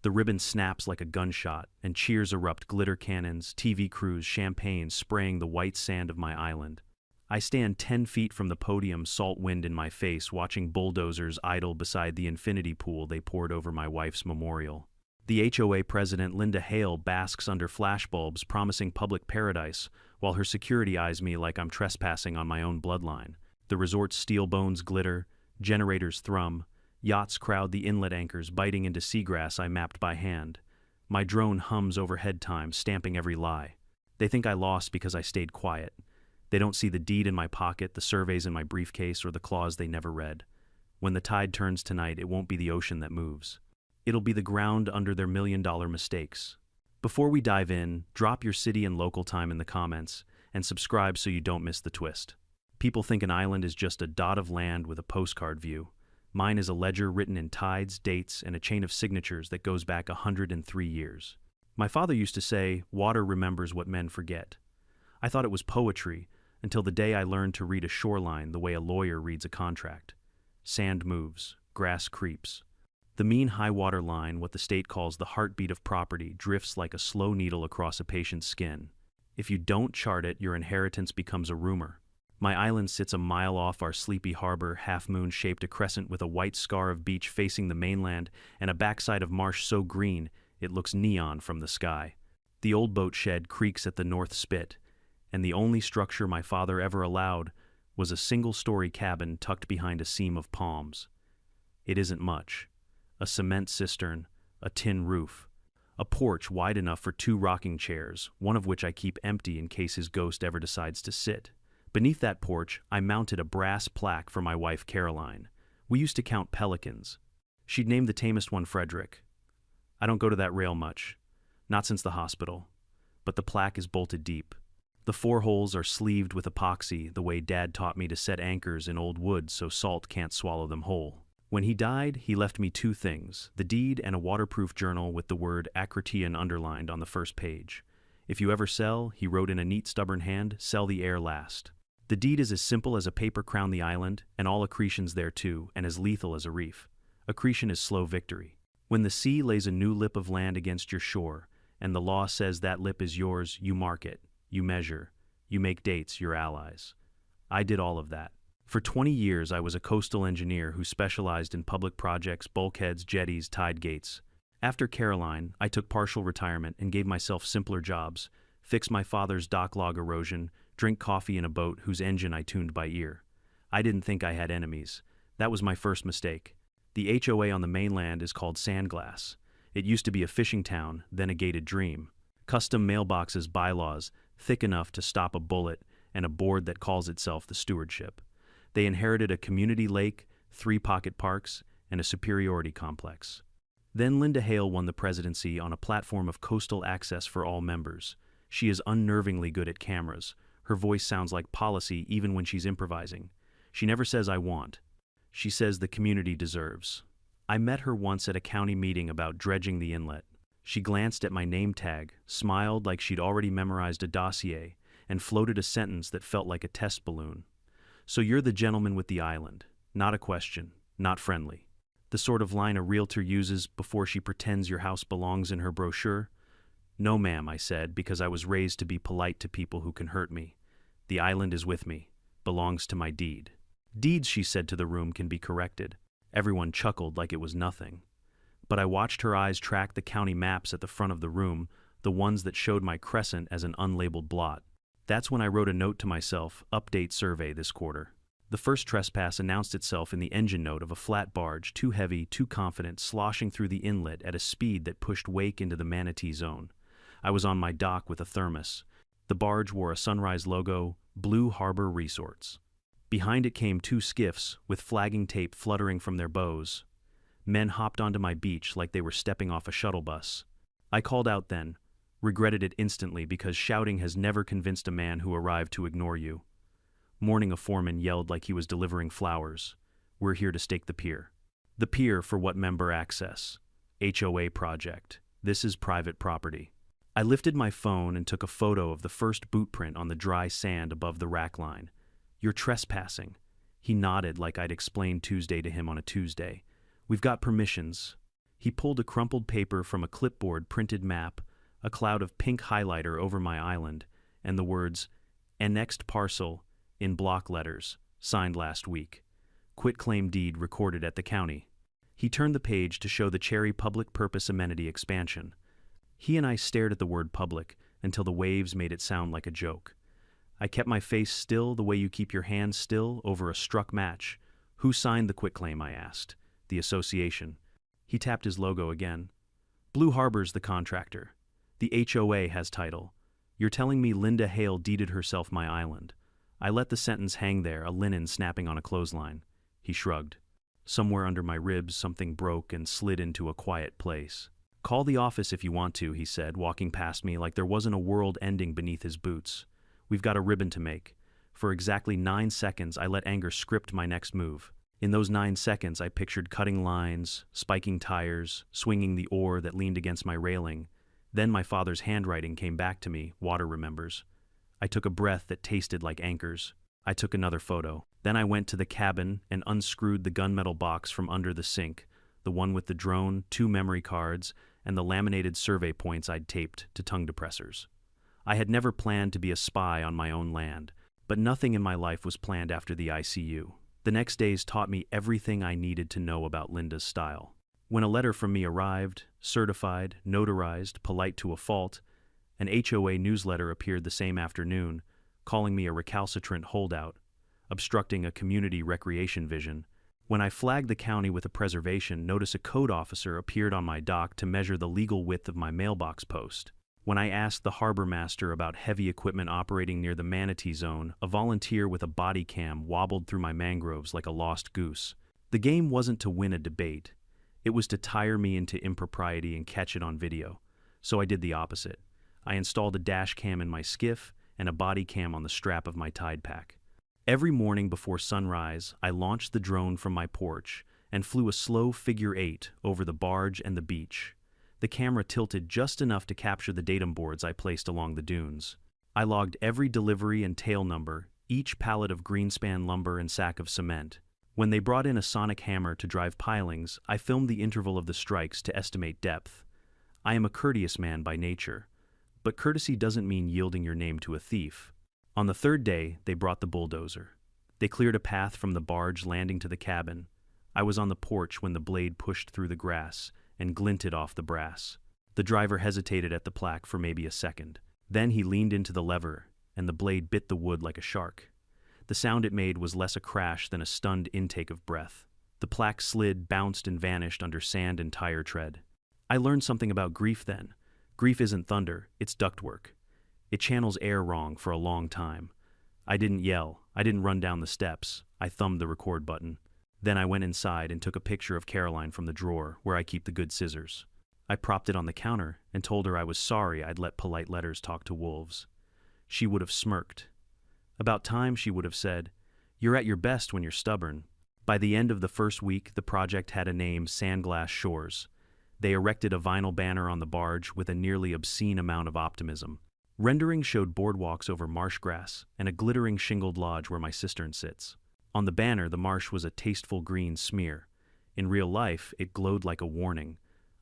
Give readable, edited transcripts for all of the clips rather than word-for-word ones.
The ribbon snaps like a gunshot, and cheers erupt, glitter cannons, TV crews, champagne spraying the white sand of my island. I stand 10 feet from the podium, salt wind in my face, watching bulldozers idle beside the infinity pool they poured over my wife's memorial. The HOA president, Linda Hale, basks under flashbulbs, promising public paradise, while her security eyes me like I'm trespassing on my own bloodline. The resort's steel bones glitter, generators thrum, yachts crowd the inlet anchors, biting into seagrass I mapped by hand. My drone hums overhead time, stamping every lie. They think I lost because I stayed quiet. They don't see the deed in my pocket, the surveys in my briefcase, or the clause they never read. When the tide turns tonight, it won't be the ocean that moves. It'll be the ground under their million-dollar mistakes. Before we dive in, drop your city and local time in the comments, and subscribe so you don't miss the twist. People think an island is just a dot of land with a postcard view. Mine is a ledger written in tides, dates, and a chain of signatures that goes back 103 years. My father used to say, "Water remembers what men forget." I thought it was poetry, until the day I learned to read a shoreline the way a lawyer reads a contract. Sand moves, grass creeps. The mean high water line, what the state calls the heartbeat of property, drifts like a slow needle across a patient's skin. If you don't chart it, your inheritance becomes a rumor. My island sits a mile off our sleepy harbor, half-moon-shaped, a crescent with a white scar of beach facing the mainland and a backside of marsh so green it looks neon from the sky. The old boat shed creaks at the north spit, and the only structure my father ever allowed was a single-story cabin tucked behind a seam of palms. It isn't much. A cement cistern, a tin roof, a porch wide enough for 2 rocking chairs, one of which I keep empty in case his ghost ever decides to sit. Beneath that porch, I mounted a brass plaque for my wife Caroline. We used to count pelicans. She'd named the tamest one Frederick. I don't go to that rail much, not since the hospital, but the plaque is bolted deep. The 4 holes are sleeved with epoxy, the way Dad taught me to set anchors in old wood so salt can't swallow them whole. When he died, he left me 2 things, the deed and a waterproof journal with the word Akratian underlined on the first page. If you ever sell, he wrote in a neat stubborn hand, sell the air last. The deed is as simple as a paper crown the island, and all accretion's there too, and as lethal as a reef. Accretion is slow victory. When the sea lays a new lip of land against your shore, and the law says that lip is yours, you mark it, you measure, you make dates, your allies. I did all of that. For 20 years, I was a coastal engineer who specialized in public projects, bulkheads, jetties, tide gates. After Caroline, I took partial retirement and gave myself simpler jobs, fix my father's dock log erosion, drink coffee in a boat whose engine I tuned by ear. I didn't think I had enemies. That was my first mistake. The HOA on the mainland is called Sandglass. It used to be a fishing town, then a gated dream. Custom mailboxes, bylaws, thick enough to stop a bullet, and a board that calls itself the stewardship. They inherited a community lake, 3 pocket parks, and a superiority complex. Then Linda Hale won the presidency on a platform of coastal access for all members. She is unnervingly good at cameras. Her voice sounds like policy even when she's improvising. She never says "I want." She says the community deserves. I met her once at a county meeting about dredging the inlet. She glanced at my name tag, smiled like she'd already memorized a dossier, and floated a sentence that felt like a test balloon. "So you're the gentleman with the island. Not a question, not friendly." The sort of line a realtor uses before she pretends your house belongs in her brochure. "No, ma'am," I said, because I was raised to be polite to people who can hurt me. "The island is with me, belongs to my deed." "Deeds," she said to the room, "can be corrected." Everyone chuckled like it was nothing. But I watched her eyes track the county maps at the front of the room, the ones that showed my crescent as an unlabeled blot. That's when I wrote a note to myself, update survey this quarter. The first trespass announced itself in the engine note of a flat barge, too heavy, too confident, sloshing through the inlet at a speed that pushed wake into the manatee zone. I was on my dock with a thermos. The barge wore a Sunrise logo, Blue Harbor Resorts. Behind it came 2 skiffs, with flagging tape fluttering from their bows. Men hopped onto my beach like they were stepping off a shuttle bus. I called out then, regretted it instantly because shouting has never convinced a man who arrived to ignore you. Morning, a foreman yelled like he was delivering flowers. "We're here to stake the pier." The pier for what member access? HOA project. This is private property. I lifted my phone and took a photo of the first boot print on the dry sand above the rack line. "You're trespassing." He nodded like I'd explained Tuesday to him on a Tuesday. "We've got permissions." He pulled a crumpled paper from a clipboard printed map, a cloud of pink highlighter over my island, and the words, "Annexed parcel," in block letters, signed last week. Quitclaim deed recorded at the county. He turned the page to show the Cherry Public Purpose Amenity expansion. He and I stared at the word public until the waves made it sound like a joke. I kept my face still the way you keep your hands still over a struck match. Who signed the quitclaim, I asked. The association. He tapped his logo again. Blue Harbor's the contractor. The HOA has title. You're telling me Linda Hale deeded herself my island. I let the sentence hang there, a linen snapping on a clothesline. He shrugged. Somewhere under my ribs, something broke and slid into a quiet place. Call the office if you want to, he said, walking past me like there wasn't a world ending beneath his boots. We've got a ribbon to make. For exactly 9 seconds, I let anger script my next move. In those 9 seconds, I pictured cutting lines, spiking tires, swinging the oar that leaned against my railing. Then my father's handwriting came back to me, water remembers. I took a breath that tasted like anchors. I took another photo. Then I went to the cabin and unscrewed the gunmetal box from under the sink, the one with the drone, 2 memory cards, and the laminated survey points I'd taped to tongue depressors. I had never planned to be a spy on my own land, but nothing in my life was planned after the ICU. The next days taught me everything I needed to know about Linda's style. When a letter from me arrived, certified, notarized, polite to a fault, an HOA newsletter appeared the same afternoon, calling me a recalcitrant holdout, obstructing a community recreation vision. When I flagged the county with a preservation notice, a code officer appeared on my dock to measure the legal width of my mailbox post. When I asked the harbor master about heavy equipment operating near the manatee zone, a volunteer with a body cam wobbled through my mangroves like a lost goose. The game wasn't to win a debate. It was to tire me into impropriety and catch it on video. So I did the opposite. I installed a dash cam in my skiff and a body cam on the strap of my Tide Pack. Every morning before sunrise, I launched the drone from my porch and flew a slow figure 8 over the barge and the beach. The camera tilted just enough to capture the datum boards I placed along the dunes. I logged every delivery and tail number, each pallet of greenspan lumber and sack of cement. When they brought in a sonic hammer to drive pilings, I filmed the interval of the strikes to estimate depth. I am a courteous man by nature, but courtesy doesn't mean yielding your name to a thief. On the 3rd day, they brought the bulldozer. They cleared a path from the barge landing to the cabin. I was on the porch when the blade pushed through the grass and glinted off the brass. The driver hesitated at the plaque for maybe a second. Then he leaned into the lever, and the blade bit the wood like a shark. The sound it made was less a crash than a stunned intake of breath. The plaque slid, bounced, and vanished under sand and tire tread. I learned something about grief then. Grief isn't thunder, it's ductwork. It channels air wrong for a long time. I didn't yell, I didn't run down the steps, I thumbed the record button. Then I went inside and took a picture of Caroline from the drawer where I keep the good scissors. I propped it on the counter and told her I was sorry I'd let polite letters talk to wolves. She would have smirked. About time, she would have said, "You're at your best when you're stubborn." By the end of the first week, the project had a name, Sandglass Shores. They erected a vinyl banner on the barge with a nearly obscene amount of optimism. Renderings showed boardwalks over marsh grass and a glittering shingled lodge where my cistern sits. On the banner, the marsh was a tasteful green smear. In real life, it glowed like a warning.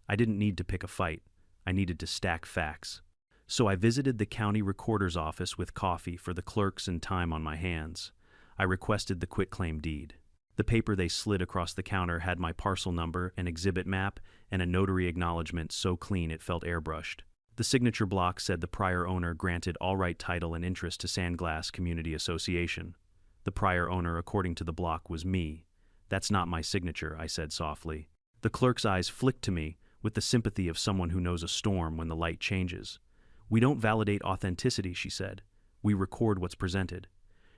I didn't need to pick a fight. I needed to stack facts. So I visited the county recorder's office with coffee for the clerks and time on my hands. I requested the quitclaim deed. The paper they slid across the counter had my parcel number, an exhibit map, and a notary acknowledgement so clean it felt airbrushed. The signature block said the prior owner granted all right title and interest to Sandglass Community Association. The prior owner, according to the block, was me. "That's not my signature," I said softly. The clerk's eyes flicked to me with the sympathy of someone who knows a storm when the light changes. "We don't validate authenticity," she said. "We record what's presented."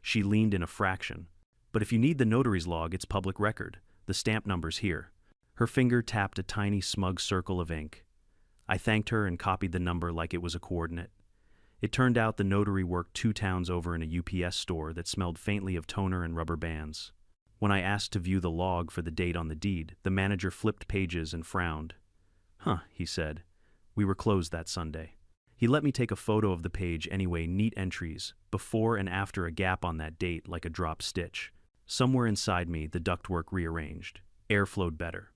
She leaned in a fraction. "But if you need the notary's log, it's public record. The stamp number's here." Her finger tapped a tiny smug circle of ink. I thanked her and copied the number like it was a coordinate. It turned out the notary worked 2 towns over in a UPS store that smelled faintly of toner and rubber bands. When I asked to view the log for the date on the deed, the manager flipped pages and frowned. "Huh," he said. "We were closed that Sunday." He let me take a photo of the page anyway, neat entries, before and after a gap on that date like a drop stitch. Somewhere inside me, the ductwork rearranged. Air flowed better.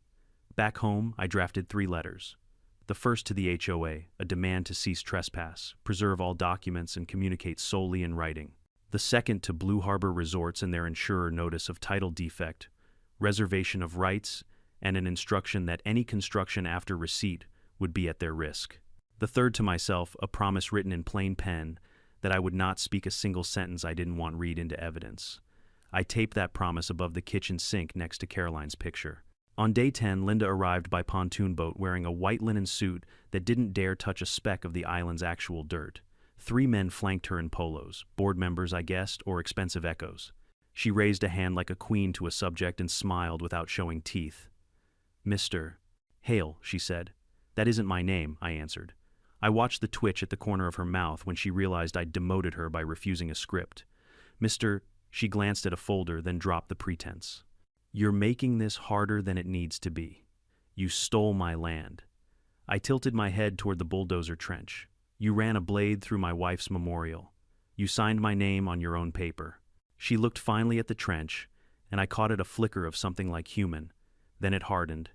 Back home, I drafted 3 letters. The first to the HOA, a demand to cease trespass, preserve all documents, and communicate solely in writing. The second to Blue Harbor Resorts and their insurer notice of title defect, reservation of rights, and an instruction that any construction after receipt would be at their risk. The third to myself, a promise written in plain pen that I would not speak a single sentence I didn't want read into evidence. I taped that promise above the kitchen sink next to Caroline's picture. On day 10, Linda arrived by pontoon boat wearing a white linen suit that didn't dare touch a speck of the island's actual dirt. 3 men flanked her in polos, board members, I guessed, or expensive echoes. She raised a hand like a queen to a subject and smiled without showing teeth. "Mr. Hale," she said. "That isn't my name," I answered. I watched the twitch at the corner of her mouth when she realized I'd demoted her by refusing a script. "Mr. She glanced at a folder, then dropped the pretense. "You're making this harder than it needs to be. You stole my land." I tilted my head toward the bulldozer trench. "You ran a blade through my wife's memorial. You signed my name on your own paper." She looked finally at the trench, and I caught it a flicker of something like human. Then it hardened.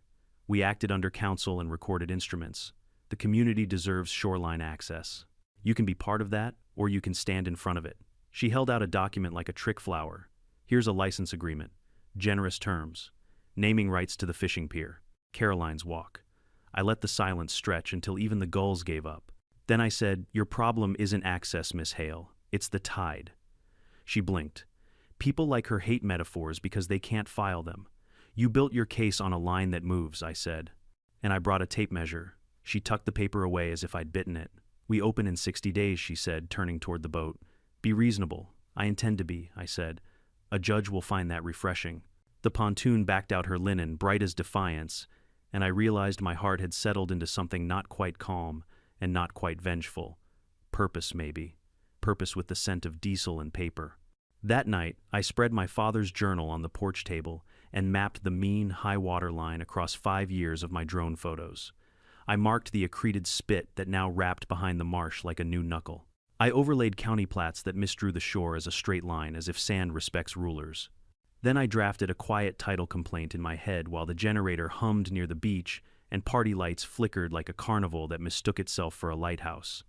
"We acted under counsel and recorded instruments. The community deserves shoreline access. You can be part of that, or you can stand in front of it." She held out a document like a trick flower. "Here's a license agreement. Generous terms. Naming rights to the fishing pier. Caroline's walk." I let the silence stretch until even the gulls gave up. Then I said, "Your problem isn't access, Miss Hale. It's the tide." She blinked. "People like her hate metaphors because they can't file them. You built your case on a line that moves," I said. And I brought a tape measure. She tucked the paper away as if I'd bitten it. "We open in 60 days, she said, turning toward the boat. "Be reasonable." "I intend to be," I said. "A judge will find that refreshing." The pontoon backed out her linen, bright as defiance, and I realized my heart had settled into something not quite calm and not quite vengeful. Purpose, maybe. Purpose with the scent of diesel and paper. That night, I spread my father's journal on the porch table and mapped the mean high-water line across 5 years of my drone photos. I marked the accreted spit that now wrapped behind the marsh like a new knuckle. I overlaid county plats that misdrew the shore as a straight line, as if sand respects rulers. Then I drafted a quiet title complaint in my head while the generator hummed near the beach and party lights flickered like a carnival that mistook itself for a lighthouse.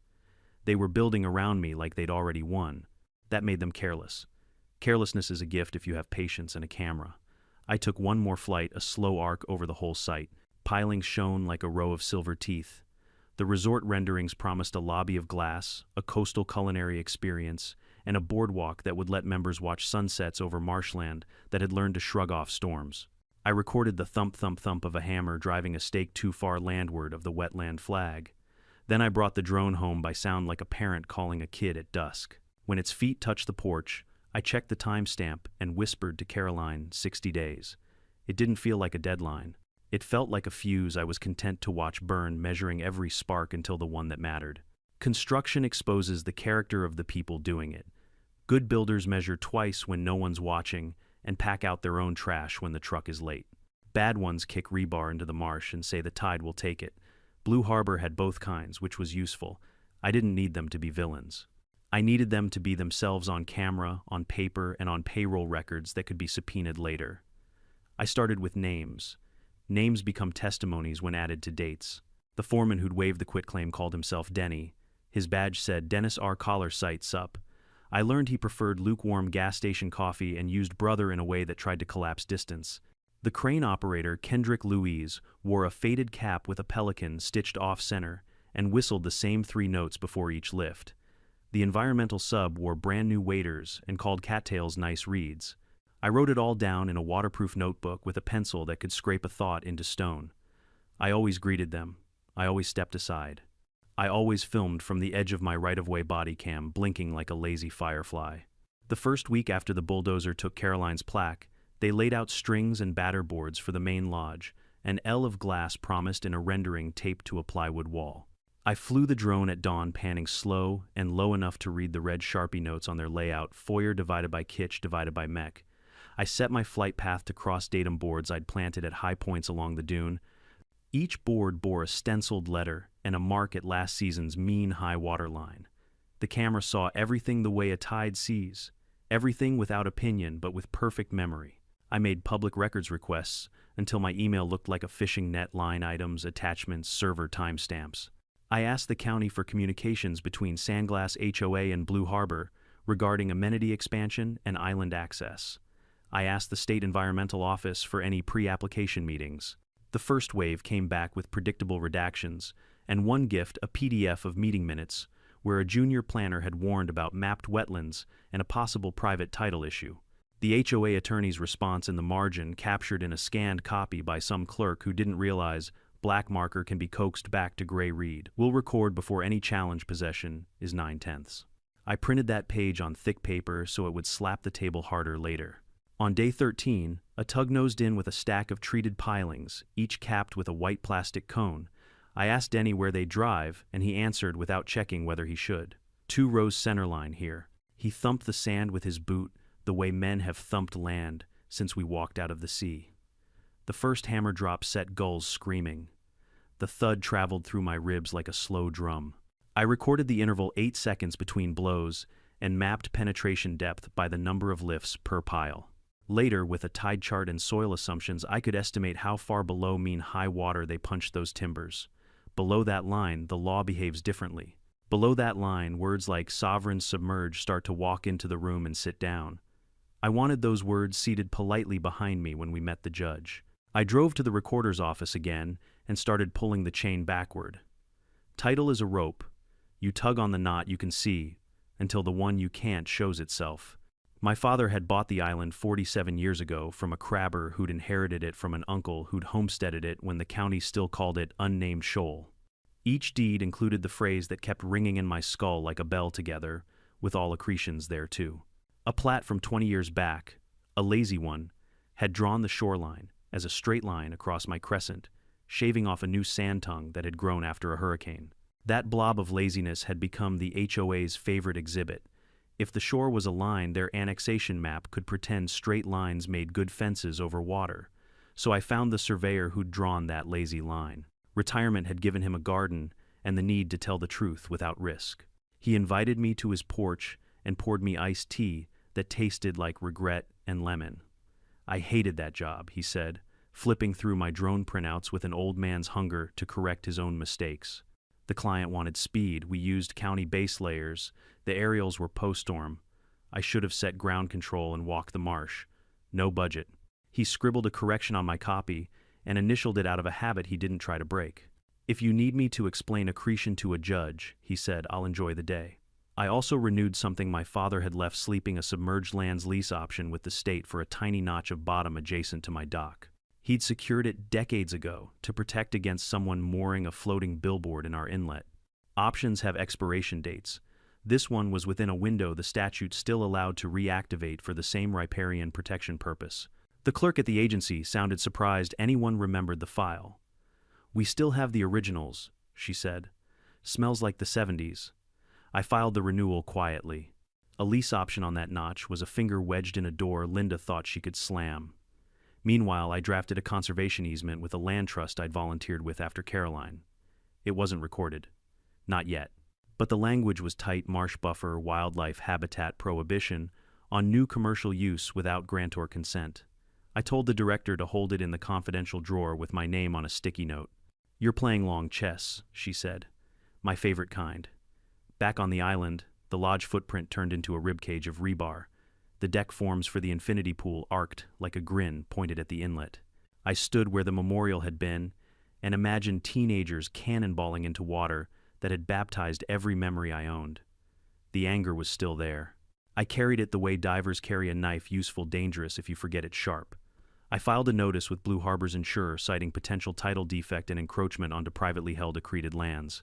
They were building around me like they'd already won. That made them careless. Carelessness is a gift if you have patience and a camera. I took one more flight, a slow arc over the whole site. Pilings shone like a row of silver teeth. The resort renderings promised a lobby of glass, a coastal culinary experience, and a boardwalk that would let members watch sunsets over marshland that had learned to shrug off storms. I recorded the thump-thump-thump of a hammer driving a stake too far landward of the wetland flag. Then I brought the drone home by sound like a parent calling a kid at dusk. When its feet touched the porch, I checked the timestamp and whispered to Caroline, 60 days. It didn't feel like a deadline. It felt like a fuse I was content to watch burn, measuring every spark until the one that mattered. Construction exposes the character of the people doing it. Good builders measure twice when no one's watching and pack out their own trash when the truck is late. Bad ones kick rebar into the marsh and say the tide will take it. Blue Harbor had both kinds, which was useful. I didn't need them to be villains. I needed them to be themselves on camera, on paper, and on payroll records that could be subpoenaed later. I started with names. Names become testimonies when added to dates. The foreman who'd waived the quitclaim called himself Denny. His badge said, "Dennis R. Collar Site Sup." I learned he preferred lukewarm gas station coffee and used brother in a way that tried to collapse distance. The crane operator, Kendrick Louise, wore a faded cap with a pelican stitched off-center and whistled the same 3 notes before each lift. The environmental sub wore brand-new waders and called cattails nice reads. I wrote it all down in a waterproof notebook with a pencil that could scrape a thought into stone. I always greeted them. I always stepped aside. I always filmed from the edge of my right-of-way body cam, blinking like a lazy firefly. The first week after the bulldozer took Caroline's plaque, they laid out strings and batter boards for the main lodge, an L of glass promised in a rendering taped to a plywood wall. I flew the drone at dawn, panning slow and low enough to read the red Sharpie notes on their layout, foyer divided by kitsch divided by mech. I set my flight path to cross-datum boards I'd planted at high points along the dune. Each board bore a stenciled letter and a mark at last season's mean high water line. The camera saw everything the way a tide sees, everything without opinion but with perfect memory. I made public records requests, until my email looked like a fishing net: line items, attachments, server timestamps. I asked the county for communications between Sandglass HOA and Blue Harbor regarding amenity expansion and island access. I asked the State Environmental Office for any pre-application meetings. The first wave came back with predictable redactions, and one gift, a PDF of meeting minutes, where a junior planner had warned about mapped wetlands and a possible private title issue. The HOA attorney's response in the margin, captured in a scanned copy by some clerk who didn't realize black marker can be coaxed back to gray read, will record before any challenge possession is 9/10. I printed that page on thick paper so it would slap the table harder later. On day 13, a tug nosed in with a stack of treated pilings, each capped with a white plastic cone. I asked Denny where they drive, and he answered without checking whether he should. 2 rows centerline here. He thumped the sand with his boot, the way men have thumped land since we walked out of the sea. The first hammer drop set gulls screaming. The thud traveled through my ribs like a slow drum. I recorded the interval 8 seconds between blows and mapped penetration depth by the number of lifts per pile. Later, with a tide chart and soil assumptions, I could estimate how far below mean high water they punched those timbers. Below that line, the law behaves differently. Below that line, words like sovereign submerged start to walk into the room and sit down. I wanted those words seated politely behind me when we met the judge. I drove to the recorder's office again and started pulling the chain backward. Title is a rope. You tug on the knot you can see until the one you can't shows itself. My father had bought the island 47 years ago from a crabber who'd inherited it from an uncle who'd homesteaded it when the county still called it Unnamed Shoal. Each deed included the phrase that kept ringing in my skull like a bell, together with all accretions there too. A plat from 20 years back, a lazy one, had drawn the shoreline as a straight line across my crescent, shaving off a new sand tongue that had grown after a hurricane. That blob of laziness had become the HOA's favorite exhibit. If the shore was a line, their annexation map could pretend straight lines made good fences over water. So I found the surveyor who'd drawn that lazy line. Retirement had given him a garden and the need to tell the truth without risk. He invited me to his porch and poured me iced tea that tasted like regret and lemon. I hated that job, he said, flipping through my drone printouts with an old man's hunger to correct his own mistakes. The client wanted speed. We used county base layers. The aerials were post-storm. I should have set ground control and walked the marsh. No budget. He scribbled a correction on my copy and initialed it out of a habit he didn't try to break. If you need me to explain accretion to a judge, he said, I'll enjoy the day. I also renewed something my father had left sleeping, a submerged lands lease option with the state for a tiny notch of bottom adjacent to my dock. He'd secured it decades ago to protect against someone mooring a floating billboard in our inlet. Options have expiration dates. This one was within a window the statute still allowed to reactivate for the same riparian protection purpose. The clerk at the agency sounded surprised anyone remembered the file. We still have the originals, she said. Smells like the 70s. I filed the renewal quietly. A lease option on that notch was a finger wedged in a door Linda thought she could slam. Meanwhile, I drafted a conservation easement with a land trust I'd volunteered with after Caroline. It wasn't recorded. Not yet. But the language was tight: marsh buffer, wildlife habitat prohibition, on new commercial use without grantor consent. I told the director to hold it in the confidential drawer with my name on a sticky note. You're playing long chess, she said. My favorite kind. Back on the island, the lodge footprint turned into a ribcage of rebar. The deck forms for the infinity pool arced like a grin pointed at the inlet. I stood where the memorial had been and imagined teenagers cannonballing into water that had baptized every memory I owned. The anger was still there. I carried it the way divers carry a knife: useful, dangerous if you forget it's sharp. I filed a notice with Blue Harbor's insurer citing potential title defect and encroachment onto privately held accreted lands.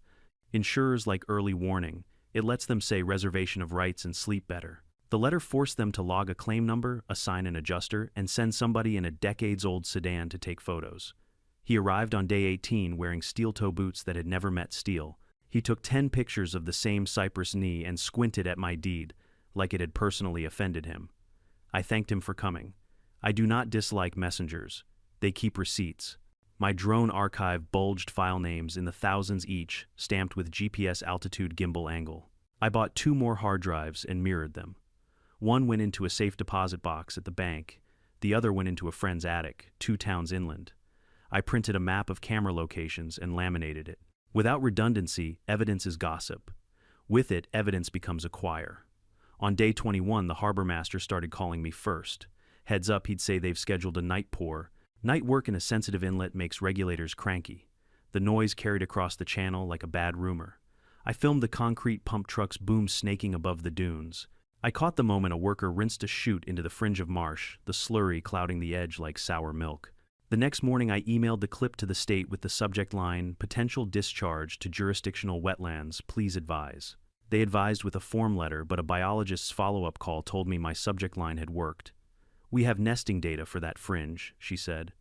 Insurers like early warning. It lets them say reservation of rights and sleep better. The letter forced them to log a claim number, assign an adjuster, and send somebody in a decades-old sedan to take photos. He arrived on day 18 wearing steel-toe boots that had never met steel. He took 10 pictures of the same cypress knee and squinted at my deed, like it had personally offended him. I thanked him for coming. I do not dislike messengers. They keep receipts. My drone archive bulged file names in the thousands each, stamped with GPS altitude gimbal angle. I bought 2 more hard drives and mirrored them. One went into a safe deposit box at the bank. The other went into a friend's attic, 2 towns inland. I printed a map of camera locations and laminated it. Without redundancy, evidence is gossip. With it, evidence becomes a choir. On day 21, the harbor master started calling me first. Heads up, he'd say they've scheduled a night pour. Night work in a sensitive inlet makes regulators cranky. The noise carried across the channel like a bad rumor. I filmed the concrete pump truck's boom snaking above the dunes. I caught the moment a worker rinsed a chute into the fringe of marsh, the slurry clouding the edge like sour milk. The next morning I emailed the clip to the state with the subject line, "Potential discharge to jurisdictional wetlands, please advise." They advised with a form letter, but a biologist's follow-up call told me my subject line had worked. "We have nesting data for that fringe," she said.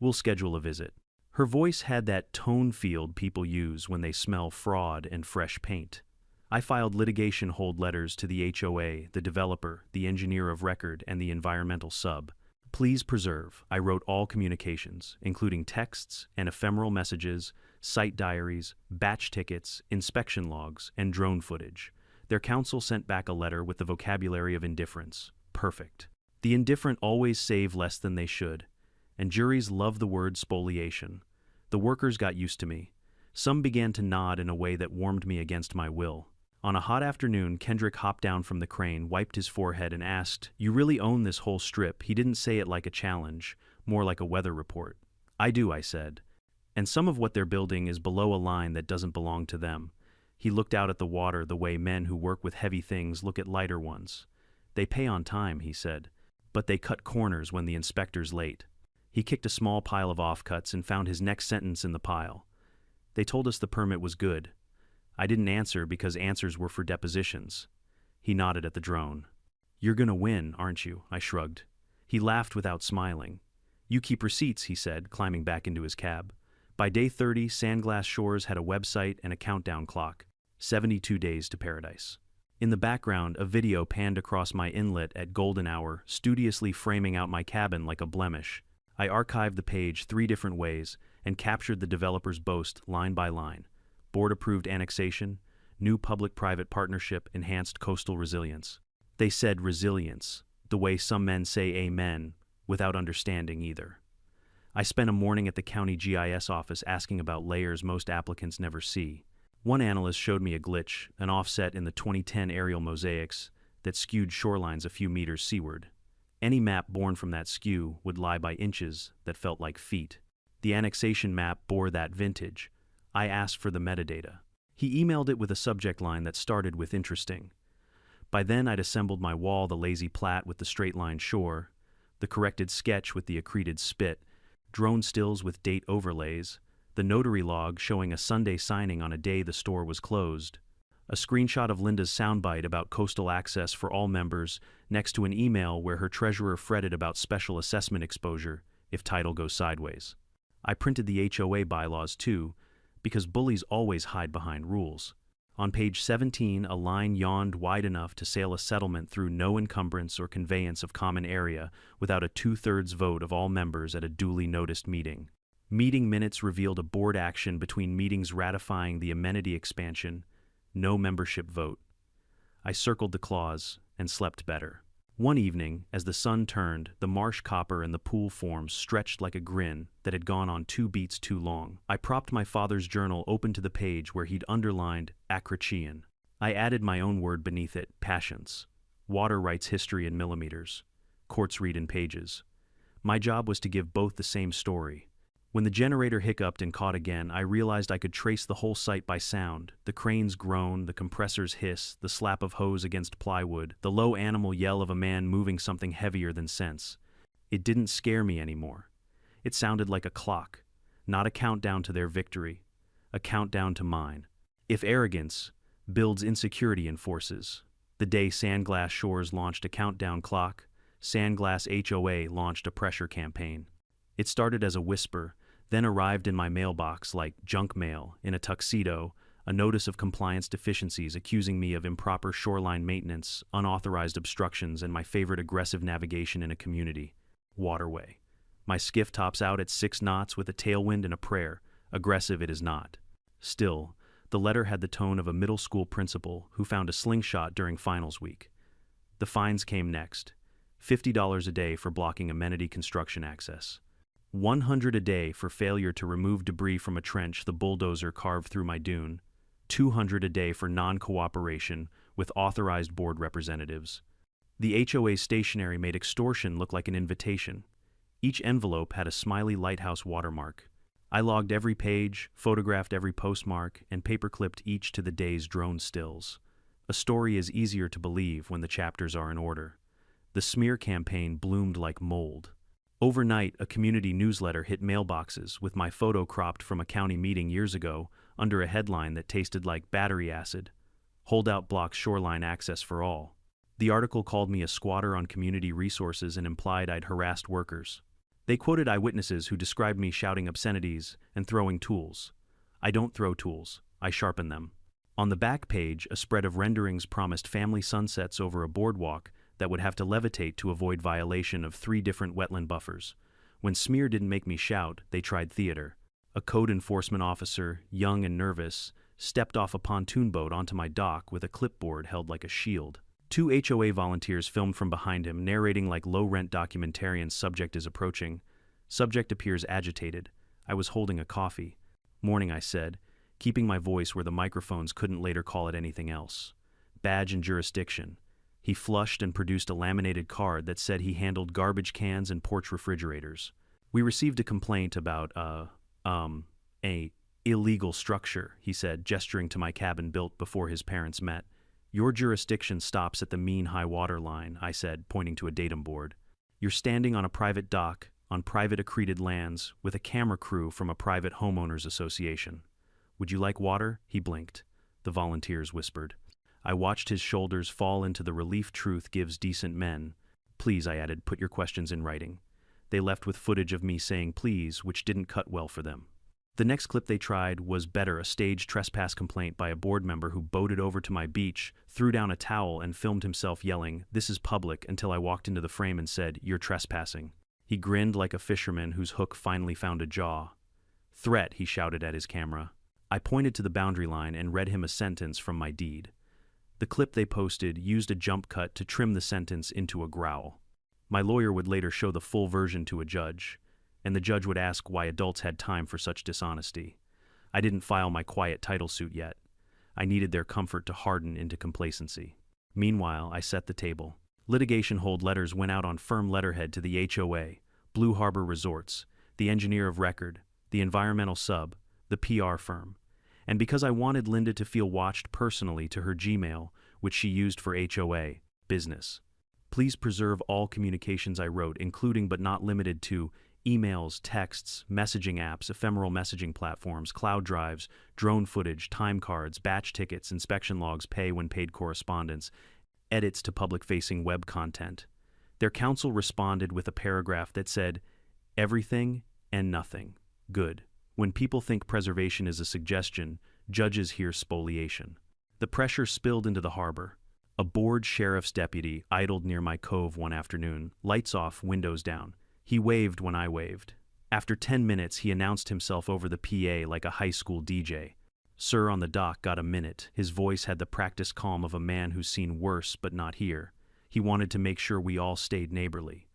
"We'll schedule a visit." Her voice had that tone field people use when they smell fraud and fresh paint. I filed litigation hold letters to the HOA, the developer, the engineer of record, and the environmental sub. "Please preserve," I wrote, "all communications, including texts and ephemeral messages, site diaries, batch tickets, inspection logs, and drone footage." Their counsel sent back a letter with the vocabulary of indifference. Perfect. The indifferent always save less than they should, and juries love the word spoliation. The workers got used to me. Some began to nod in a way that warmed me against my will. On a hot afternoon, Kendrick hopped down from the crane, wiped his forehead, and asked, "You really own this whole strip?" He didn't say it like a challenge, more like a weather report. "I do," I said. "And some of what they're building is below a line that doesn't belong to them." He looked out at the water the way men who work with heavy things look at lighter ones. "They pay on time," he said, "but they cut corners when the inspector's late." He kicked a small pile of offcuts and found his next sentence in the pile. "They told us the permit was good." I didn't answer because answers were for depositions. He nodded at the drone. "You're gonna win, aren't you?" I shrugged. He laughed without smiling. "You keep receipts," he said, climbing back into his cab. By day 30, Sandglass Shores had a website and a countdown clock. 72 days to paradise. In the background, a video panned across my inlet at golden hour, studiously framing out my cabin like a blemish. I archived the page 3 different ways and captured the developer's boast line by line. Board-approved annexation, new public-private partnership, enhanced coastal resilience. They said resilience, the way some men say amen, without understanding either. I spent a morning at the county GIS office asking about layers most applicants never see. One analyst showed me a glitch, an offset in the 2010 aerial mosaics that skewed shorelines a few meters seaward. Any map born from that skew would lie by inches that felt like feet. The annexation map bore that vintage. I asked for the metadata. He emailed it with a subject line that started with "interesting." By then I'd assembled my wall, the lazy plat with the straight-line shore, the corrected sketch with the accreted spit, drone stills with date overlays, the notary log showing a Sunday signing on a day the store was closed, a screenshot of Linda's soundbite about coastal access for all members next to an email where her treasurer fretted about special assessment exposure if title goes sideways. I printed the HOA bylaws too, because bullies always hide behind rules. On page 17, a line yawned wide enough to sail a settlement through no encumbrance or conveyance of common area without a 2/3 vote of all members at a duly noticed meeting. Meeting minutes revealed a board action between meetings ratifying the amenity expansion, no membership vote. I circled the clause and slept better. One evening, as the sun turned, the marsh copper and the pool form stretched like a grin that had gone on 2 beats too long. I propped my father's journal open to the page where he'd underlined Acrachian. I added my own word beneath it, patience. Water writes history in millimeters. Courts read in pages. My job was to give both the same story. When the generator hiccuped and caught again, I realized I could trace the whole site by sound. The crane's groan, the compressor's hiss, the slap of hose against plywood, the low animal yell of a man moving something heavier than sense. It didn't scare me anymore. It sounded like a clock, not a countdown to their victory, a countdown to mine. If arrogance builds insecurity in forces, the day Sandglass Shores launched a countdown clock, Sandglass HOA launched a pressure campaign. It started as a whisper, then arrived in my mailbox like junk mail in a tuxedo, a notice of compliance deficiencies accusing me of improper shoreline maintenance, unauthorized obstructions, and my favorite aggressive navigation in a community, waterway. My skiff tops out at 6 knots with a tailwind and a prayer. Aggressive it is not. Still, the letter had the tone of a middle school principal who found a slingshot during finals week. The fines came next. $50 a day for blocking amenity construction access. $100 a day for failure to remove debris from a trench the bulldozer carved through my dune. $200 a day for non-cooperation with authorized board representatives. The HOA stationery made extortion look like an invitation. Each envelope had a smiley lighthouse watermark. I logged every page, photographed every postmark, and paperclipped each to the day's drone stills. A story is easier to believe when the chapters are in order. The smear campaign bloomed like mold. Overnight, a community newsletter hit mailboxes with my photo cropped from a county meeting years ago under a headline that tasted like battery acid. Holdout blocks shoreline access for all. The article called me a squatter on community resources and implied I'd harassed workers. They quoted eyewitnesses who described me shouting obscenities and throwing tools. I don't throw tools, I sharpen them. On the back page, a spread of renderings promised family sunsets over a boardwalk that would have to levitate to avoid violation of 3 different wetland buffers. When smear didn't make me shout, they tried theater. A code enforcement officer, young and nervous, stepped off a pontoon boat onto my dock with a clipboard held like a shield. 2 HOA volunteers filmed from behind him, narrating like low-rent documentarians. Subject is approaching. Subject appears agitated. I was holding a coffee. Morning, I said, keeping my voice where the microphones couldn't later call it anything else. Badge and jurisdiction. He flushed and produced a laminated card that said he handled garbage cans and porch refrigerators. We received a complaint about, a illegal structure, he said, gesturing to my cabin built before his parents met. Your jurisdiction stops at the mean high water line, I said, pointing to a datum board. You're standing on a private dock, on private accreted lands, with a camera crew from a private homeowners association. Would you like water? He blinked. The volunteers whispered. I watched his shoulders fall into the relief truth gives decent men. Please, I added, put your questions in writing. They left with footage of me saying please, which didn't cut well for them. The next clip they tried was better, a staged trespass complaint by a board member who boated over to my beach, threw down a towel, and filmed himself yelling, "This is public," until I walked into the frame and said, "You're trespassing." He grinned like a fisherman whose hook finally found a jaw. "Threat," he shouted at his camera. I pointed to the boundary line and read him a sentence from my deed. The clip they posted used a jump cut to trim the sentence into a growl. My lawyer would later show the full version to a judge, and the judge would ask why adults had time for such dishonesty. I didn't file my quiet title suit yet. I needed their comfort to harden into complacency. Meanwhile, I set the table. Litigation hold letters went out on firm letterhead to the HOA, Blue Harbor Resorts, the engineer of record, the environmental sub, the PR firm. And because I wanted Linda to feel watched personally to her Gmail, which she used for HOA, business. Please preserve all communications I wrote, including but not limited to emails, texts, messaging apps, ephemeral messaging platforms, cloud drives, drone footage, time cards, batch tickets, inspection logs, pay when paid correspondence, edits to public-facing web content. Their counsel responded with a paragraph that said, everything and nothing. Good. When people think preservation is a suggestion, judges hear spoliation. The pressure spilled into the harbor. A bored sheriff's deputy idled near my cove one afternoon, lights off, windows down. He waved when I waved. After 10 minutes, he announced himself over the PA like a high school DJ. Sir on the dock got a minute. His voice had the practiced calm of a man who's seen worse but not here. He wanted to make sure we all stayed neighborly.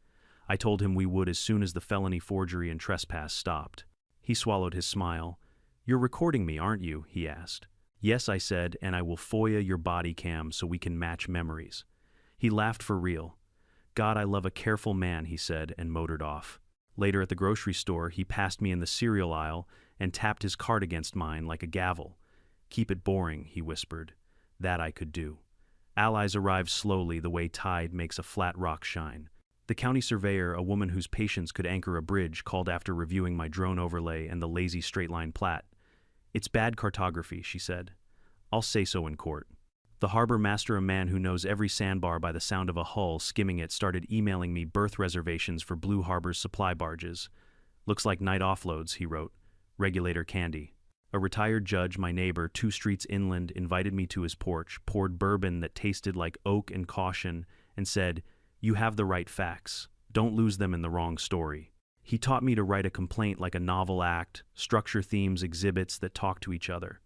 I told him we would as soon as the felony forgery and trespass stopped. He swallowed his smile. You're recording me, aren't you? He asked. Yes, I said, and I will FOIA your body cam so we can match memories. He laughed for real. God, I love a careful man, he said, and motored off. Later at the grocery store, he passed me in the cereal aisle and tapped his card against mine like a gavel. Keep it boring, he whispered. That I could do. Allies arrived slowly the way tide makes a flat rock shine. The county surveyor, a woman whose patience could anchor a bridge, called after reviewing my drone overlay and the lazy straight-line plat. It's bad cartography, she said. I'll say so in court. The harbor master, a man who knows every sandbar by the sound of a hull skimming it, started emailing me berth reservations for Blue Harbor's supply barges. Looks like night offloads, he wrote. Regulator Candy. A retired judge, my neighbor, 2 streets inland, invited me to his porch, poured bourbon that tasted like oak and caution, and said, You have the right facts. Don't lose them in the wrong story. He taught me to write a complaint like a novel act, structure themes, exhibits that talk to each other.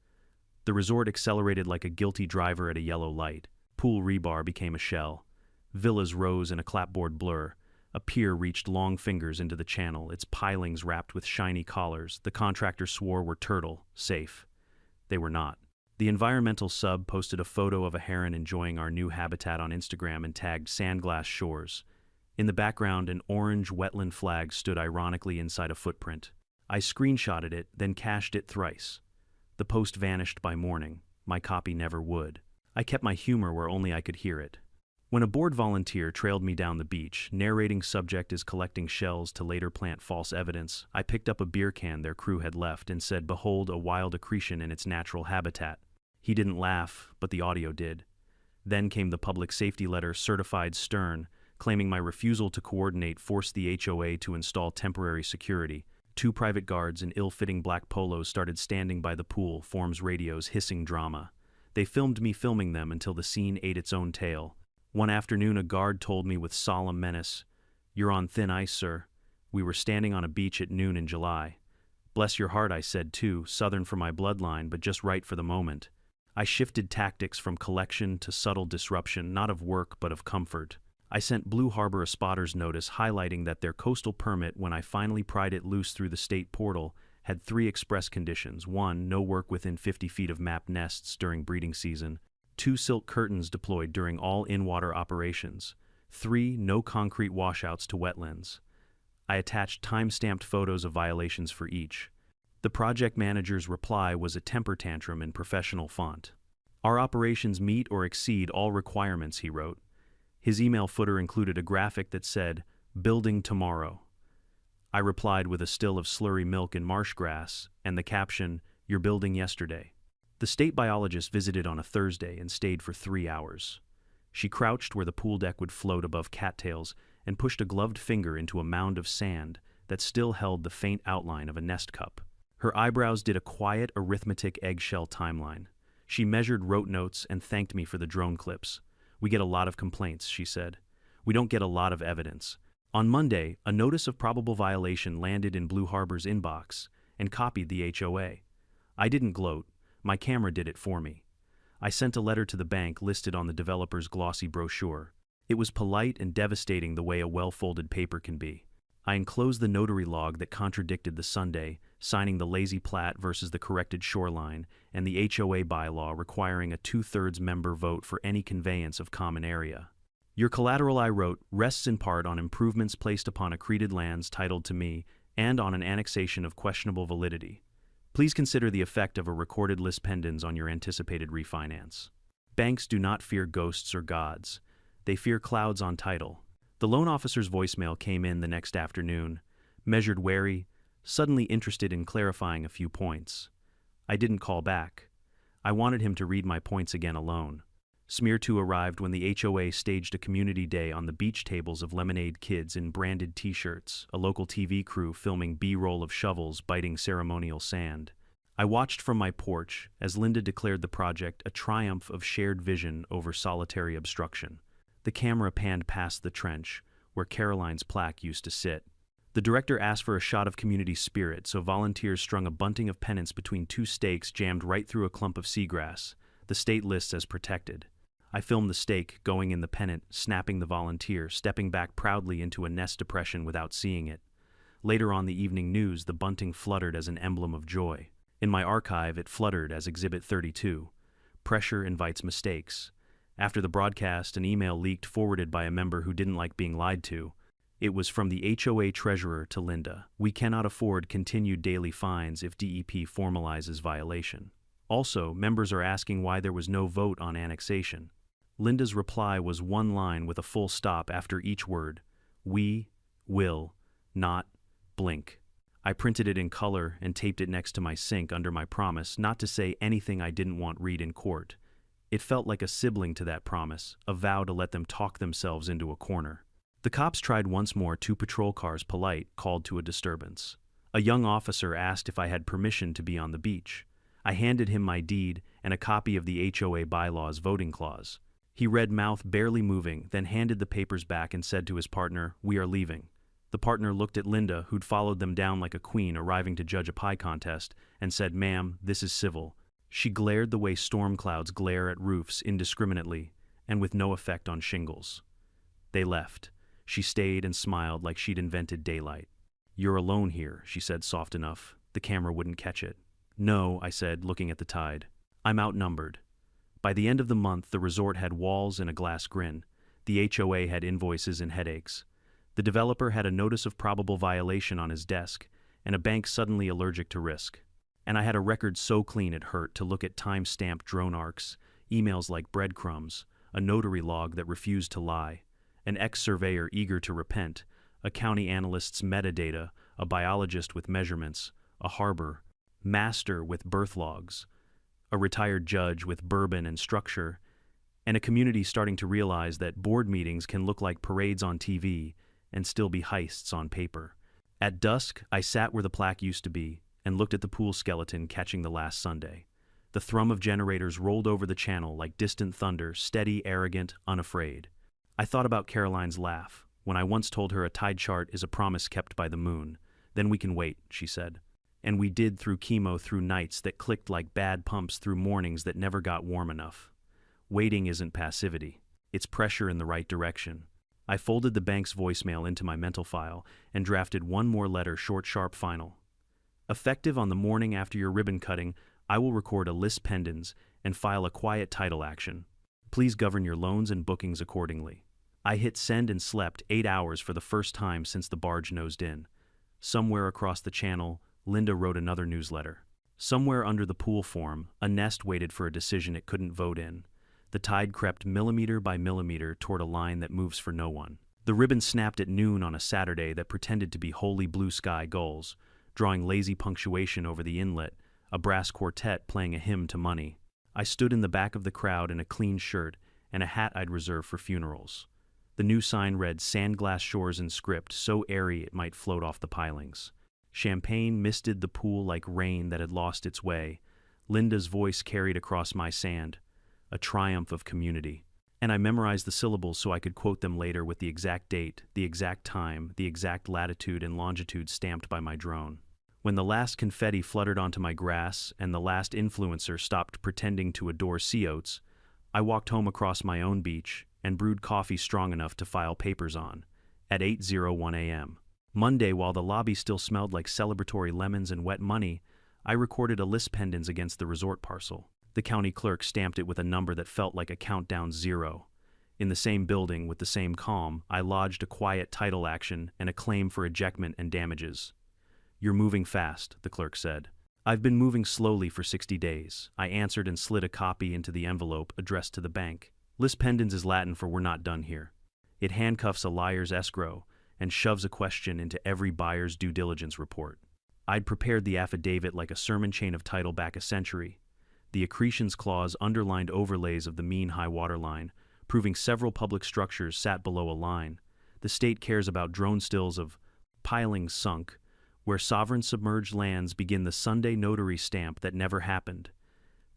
The resort accelerated like a guilty driver at a yellow light. Pool rebar became a shell. Villas rose in a clapboard blur. A pier reached long fingers into the channel, its pilings wrapped with shiny collars. The contractor swore were turtle, safe. They were not. The environmental sub posted a photo of a heron enjoying our new habitat on Instagram and tagged Sandglass Shores. In the background, an orange wetland flag stood ironically inside a footprint. I screenshotted it, then cached it thrice. The post vanished by morning. My copy never would. I kept my humor where only I could hear it. When a bored volunteer trailed me down the beach, narrating subject is collecting shells to later plant false evidence, I picked up a beer can their crew had left and said, "Behold a wild accretion in its natural habitat." He didn't laugh, but the audio did. Then came the public safety letter, certified stern, claiming my refusal to coordinate forced the HOA to install temporary security. 2 private guards in ill-fitting black polos started standing by the pool, Forms Radio's hissing drama. They filmed me filming them until the scene ate its own tail. One afternoon, a guard told me with solemn menace, "You're on thin ice, sir. We were standing on a beach at noon in July." Bless your heart, I said too, southern for my bloodline, but just right for the moment. I shifted tactics from collection to subtle disruption, not of work but of comfort. I sent Blue Harbor a spotter's notice highlighting that their coastal permit, when I finally pried it loose through the state portal, had 3 express conditions. 1, no work within 50 feet of map nests during breeding season. 2, silk curtains deployed during all in-water operations. 3, no concrete washouts to wetlands. I attached time-stamped photos of violations for each. The project manager's reply was a temper tantrum in professional font. "Our operations meet or exceed all requirements," he wrote. His email footer included a graphic that said, "Building tomorrow." I replied with a still of slurry milk and marsh grass, and the caption, "You're building yesterday." The state biologist visited on a Thursday and stayed for 3 hours. She crouched where the pool deck would float above cattails and pushed a gloved finger into a mound of sand that still held the faint outline of a nest cup. Her eyebrows did a quiet arithmetic eggshell timeline. She measured rote notes and thanked me for the drone clips. "We get a lot of complaints," she said. "We don't get a lot of evidence." On Monday, a notice of probable violation landed in Blue Harbor's inbox and copied the HOA. I didn't gloat. My camera did it for me. I sent a letter to the bank listed on the developer's glossy brochure. It was polite and devastating the way a well-folded paper can be. I enclosed the notary log that contradicted the Sunday, signing the lazy plat versus the corrected shoreline, and the HOA bylaw requiring a 2/3 member vote for any conveyance of common area. "Your collateral," I wrote, "rests in part on improvements placed upon accreted lands titled to me and on an annexation of questionable validity. Please consider the effect of a recorded list pendens on your anticipated refinance." Banks do not fear ghosts or gods. They fear clouds on title. The loan officer's voicemail came in the next afternoon, measured wary, suddenly interested in clarifying a few points. I didn't call back. I wanted him to read my points again alone. Smear 2 arrived when the HOA staged a community day on the beach tables of lemonade kids in branded t-shirts, a local TV crew filming B-roll of shovels biting ceremonial sand. I watched from my porch as Linda declared the project a triumph of shared vision over solitary obstruction. The camera panned past the trench, where Caroline's plaque used to sit. The director asked for a shot of community spirit, so volunteers strung a bunting of pennants between 2 stakes jammed right through a clump of seagrass. The state lists as protected. I filmed the stake going in the pennant, snapping the volunteer, stepping back proudly into a nest depression without seeing it. Later on the evening news, the bunting fluttered as an emblem of joy. In my archive, it fluttered as Exhibit 32. Pressure invites mistakes. After the broadcast, an email leaked forwarded by a member who didn't like being lied to. It was from the HOA treasurer to Linda. "We cannot afford continued daily fines if DEP formalizes violation." Also, members are asking why there was no vote on annexation. Linda's reply was 1 line with a full stop after each word. "We will not blink." I printed it in color and taped it next to my sink under my promise not to say anything I didn't want read in court. It felt like a sibling to that promise, a vow to let them talk themselves into a corner. The cops tried once more. 2 patrol cars, polite, called to a disturbance. A young officer asked if I had permission to be on the beach. I handed him my deed and a copy of the HOA bylaws voting clause. He read, mouth barely moving, then handed the papers back and said to his partner, "We are leaving." The partner looked at Linda, who'd followed them down like a queen arriving to judge a pie contest, and said, "Ma'am, this is civil." She glared the way storm clouds glare at roofs indiscriminately and with no effect on shingles. They left. She stayed and smiled like she'd invented daylight. "You're alone here," she said, soft enough the camera wouldn't catch it. "No," I said, looking at the tide. "I'm outnumbered." By the end of the month, the resort had walls and a glass grin. The HOA had invoices and headaches. The developer had a notice of probable violation on his desk, and a bank suddenly allergic to risk. And I had a record so clean it hurt to look at time-stamped drone arcs, emails like breadcrumbs, a notary log that refused to lie, an ex-surveyor eager to repent, a county analyst's metadata, a biologist with measurements, a harbor master with birth logs, a retired judge with bourbon and structure, and a community starting to realize that board meetings can look like parades on TV and still be heists on paper. At dusk, I sat where the plaque used to be and looked at the pool skeleton catching the last Sunday. The thrum of generators rolled over the channel like distant thunder, steady, arrogant, unafraid. I thought about Caroline's laugh, when I once told her a tide chart is a promise kept by the moon. "Then we can wait," she said. And we did, through chemo, through nights that clicked like bad pumps, through mornings that never got warm enough. Waiting isn't passivity. It's pressure in the right direction. I folded the bank's voicemail into my mental file and drafted one more letter, short, sharp, final. "Effective on the morning after your ribbon cutting, I will record a lis pendens and file a quiet title action. Please govern your loans and bookings accordingly." I hit send and slept 8 hours for the first time since the barge nosed in. Somewhere across the channel, Linda wrote another newsletter. Somewhere under the pool form, a nest waited for a decision it couldn't vote in. The tide crept millimeter by millimeter toward a line that moves for no one. The ribbon snapped at noon on a Saturday that pretended to be wholly blue sky gulls, drawing lazy punctuation over the inlet, a brass quartet playing a hymn to money. I stood in the back of the crowd in a clean shirt and a hat I'd reserved for funerals. The new sign read "Sandglass Shores" in script, so airy it might float off the pilings. Champagne misted the pool like rain that had lost its way. Linda's voice carried across my sand, a triumph of community. And I memorized the syllables so I could quote them later with the exact date, the exact time, the exact latitude and longitude stamped by my drone. When the last confetti fluttered onto my grass and the last influencer stopped pretending to adore sea oats, I walked home across my own beach and brewed coffee strong enough to file papers on, at 8:01 a.m. Monday, while the lobby still smelled like celebratory lemons and wet money, I recorded a lis pendens against the resort parcel. The county clerk stamped it with a number that felt like a countdown 0. In the same building, with the same calm, I lodged a quiet title action and a claim for ejectment and damages. "You're moving fast," the clerk said. "I've been moving slowly for 60 days. I answered and slid a copy into the envelope addressed to the bank. Lis pendens is Latin for "we're not done here." It handcuffs a liar's escrow and shoves a question into every buyer's due diligence report. I'd prepared the affidavit like a sermon chain of title back a century. The accretions clause underlined overlays of the mean high water line, proving several public structures sat below a line. The state cares about drone stills of pilings sunk, where sovereign submerged lands begin the Sunday notary stamp that never happened.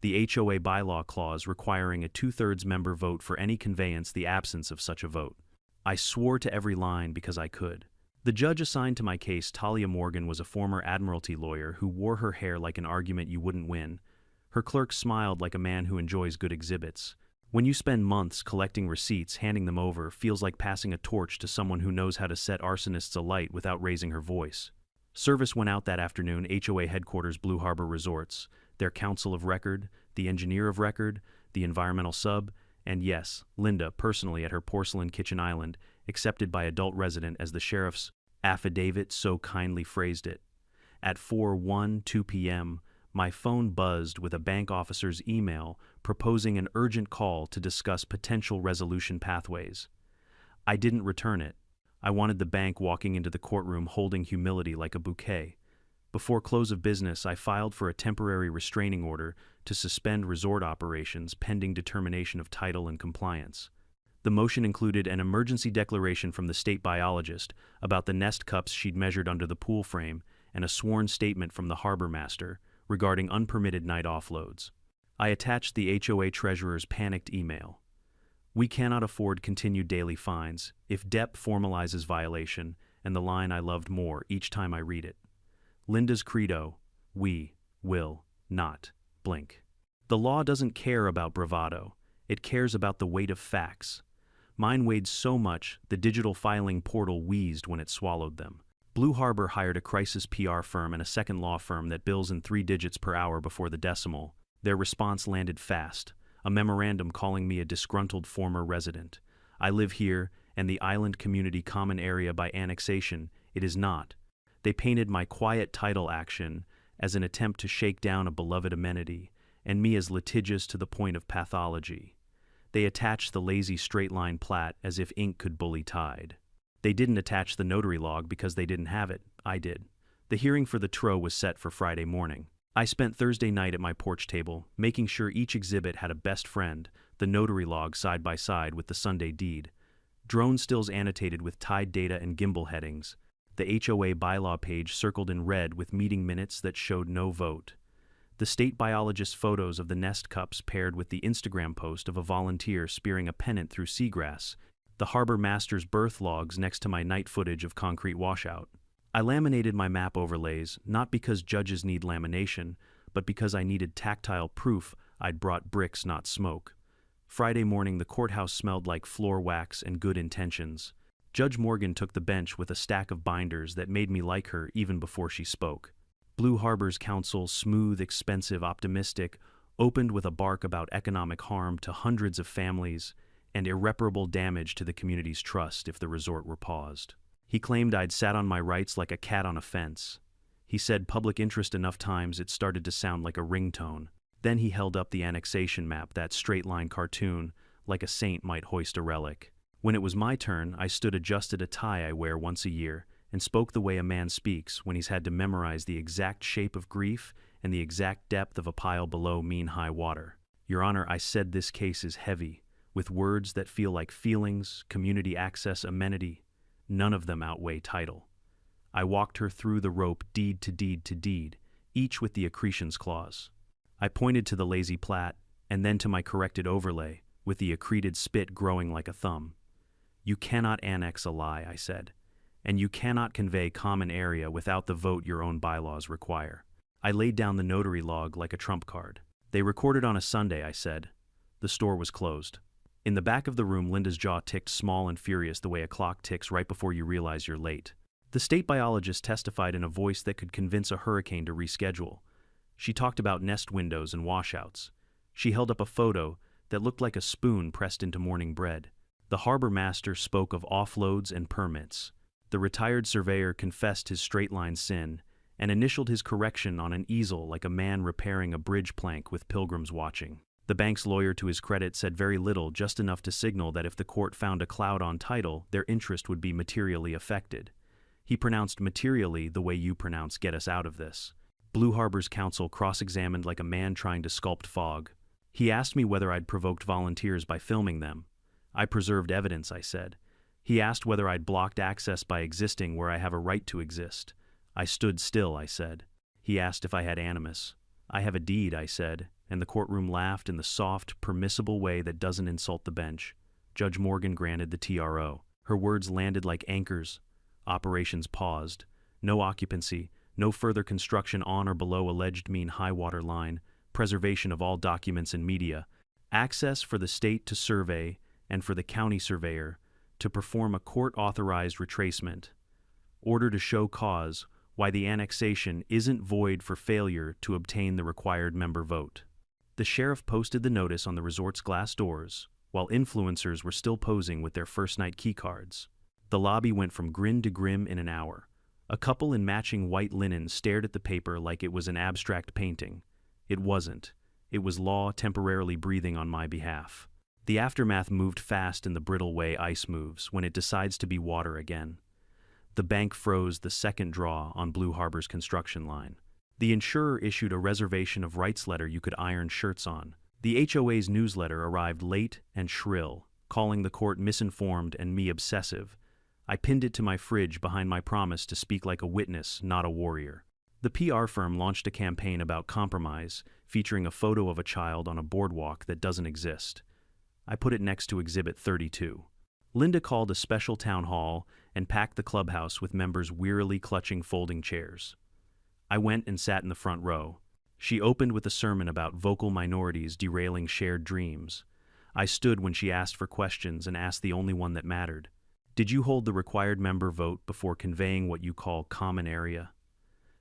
The HOA bylaw clause requiring a 2/3 member vote for any conveyance, the absence of such a vote. I swore to every line because I could. The judge assigned to my case, Talia Morgan, was a former Admiralty lawyer who wore her hair like an argument you wouldn't win. Her clerk smiled like a man who enjoys good exhibits. When you spend months collecting receipts, handing them over feels like passing a torch to someone who knows how to set arsonists alight without raising her voice. Service went out that afternoon. HOA headquarters, Blue Harbor Resorts, their counsel of record, the engineer of record, the environmental sub, and yes, Linda, personally at her porcelain kitchen island, accepted by adult resident as the sheriff's affidavit so kindly phrased it. At 4:02 p.m., my phone buzzed with a bank officer's email proposing an urgent call to discuss potential resolution pathways. I didn't return it. I wanted the bank walking into the courtroom holding humility like a bouquet. Before close of business, I filed for a temporary restraining order to suspend resort operations pending determination of title and compliance. The motion included an emergency declaration from the state biologist about the nest cups she'd measured under the pool frame and a sworn statement from the harbor master regarding unpermitted night offloads. I attached the HOA treasurer's panicked email. "We cannot afford continued daily fines if DEP formalizes violation," and the line I loved more each time I read it. Linda's credo: "We will not blink." The law doesn't care about bravado. It cares about the weight of facts. Mine weighed so much, the digital filing portal wheezed when it swallowed them. Blue Harbor hired a crisis PR firm and a second law firm that bills in 3 digits per hour before the decimal. Their response landed fast, a memorandum calling me a disgruntled former resident. I live here, and the island community common area by annexation, it is not. They painted my quiet title action as an attempt to shake down a beloved amenity, and me as litigious to the point of pathology. They attached the lazy straight-line plat as if ink could bully tide. They didn't attach the notary log because they didn't have it. I did. The hearing for the TRO was set for Friday morning. I spent Thursday night at my porch table, making sure each exhibit had a best friend, the notary log side by side with the Sunday deed. Drone stills annotated with tied data and gimbal headings. The HOA bylaw page circled in red with meeting minutes that showed no vote. The state biologist's photos of the nest cups paired with the Instagram post of a volunteer spearing a pennant through seagrass. The harbor master's birth logs next to my night footage of concrete washout. I laminated my map overlays, not because judges need lamination, but because I needed tactile proof I'd brought bricks, not smoke. Friday morning, the courthouse smelled like floor wax and good intentions. Judge Morgan took the bench with a stack of binders that made me like her even before she spoke. Blue Harbor's counsel, smooth, expensive, optimistic, opened with a bark about economic harm to hundreds of families and irreparable damage to the community's trust if the resort were paused. He claimed I'd sat on my rights like a cat on a fence. He said public interest enough times it started to sound like a ringtone. Then he held up the annexation map, that straight-line cartoon, like a saint might hoist a relic. When it was my turn, I stood adjusted a tie I wear once a year and spoke the way a man speaks when he's had to memorize the exact shape of grief and the exact depth of a pile below mean high water. Your Honor, I said this case is heavy, with words that feel like feelings, community access, amenity. None of them outweigh title. I walked her through the rope deed to deed to deed, each with the accretions clause. I pointed to the lazy plat, and then to my corrected overlay, with the accreted spit growing like a thumb. You cannot annex a lie, I said, and you cannot convey common area without the vote your own bylaws require. I laid down the notary log like a trump card. They recorded on a Sunday, I said. The store was closed. In the back of the room, Linda's jaw ticked small and furious the way a clock ticks right before you realize you're late. The state biologist testified in a voice that could convince a hurricane to reschedule. She talked about nest windows and washouts. She held up a photo that looked like a spoon pressed into morning bread. The harbor master spoke of offloads and permits. The retired surveyor confessed his straight-line sin and initialed his correction on an easel like a man repairing a bridge plank with pilgrims watching. The bank's lawyer, to his credit, said very little, just enough to signal that if the court found a cloud on title, their interest would be materially affected. He pronounced materially the way you pronounce get us out of this. Blue Harbor's counsel cross-examined like a man trying to sculpt fog. He asked me whether I'd provoked volunteers by filming them. I preserved evidence, I said. He asked whether I'd blocked access by existing where I have a right to exist. I stood still, I said. He asked if I had animus. I have a deed, I said, and the courtroom laughed in the soft, permissible way that doesn't insult the bench. Judge Morgan granted the TRO. Her words landed like anchors. Operations paused. No occupancy, no further construction on or below alleged mean high water line, preservation of all documents and media, access for the state to survey and for the county surveyor to perform a court-authorized retracement, order to show cause why the annexation isn't void for failure to obtain the required member vote. The sheriff posted the notice on the resort's glass doors, while influencers were still posing with their first-night keycards. The lobby went from grin to grim in an hour. A couple in matching white linen stared at the paper like it was an abstract painting. It wasn't. It was law temporarily breathing on my behalf. The aftermath moved fast in the brittle way ice moves when it decides to be water again. The bank froze the second draw on Blue Harbor's construction line. The insurer issued a reservation of rights letter you could iron shirts on. The HOA's newsletter arrived late and shrill, calling the court misinformed and me obsessive. I pinned it to my fridge behind my promise to speak like a witness, not a warrior. The PR firm launched a campaign about compromise, featuring a photo of a child on a boardwalk that doesn't exist. I put it next to Exhibit 32. Linda called a special town hall and packed the clubhouse with members wearily clutching folding chairs. I went and sat in the front row. She opened with a sermon about vocal minorities derailing shared dreams. I stood when she asked for questions and asked the only one that mattered. Did you hold the required member vote before conveying what you call common area?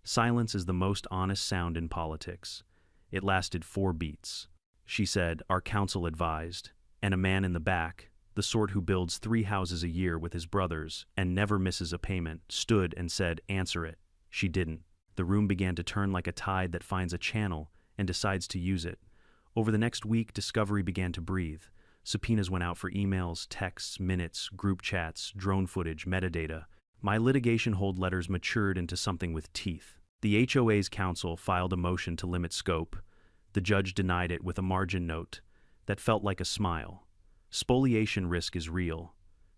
Silence is the most honest sound in politics. It lasted 4 beats. She said, our counsel advised, and a man in the back, the sort who builds 3 houses a year with his brothers and never misses a payment, stood and said, answer it. She didn't. The room began to turn like a tide that finds a channel and decides to use it. Over the next week, Discovery began to breathe. Subpoenas went out for emails, texts, minutes, group chats, drone footage, metadata. My litigation hold letters matured into something with teeth. The HOA's counsel filed a motion to limit scope. The judge denied it with a margin note that felt like a smile. Spoliation risk is real.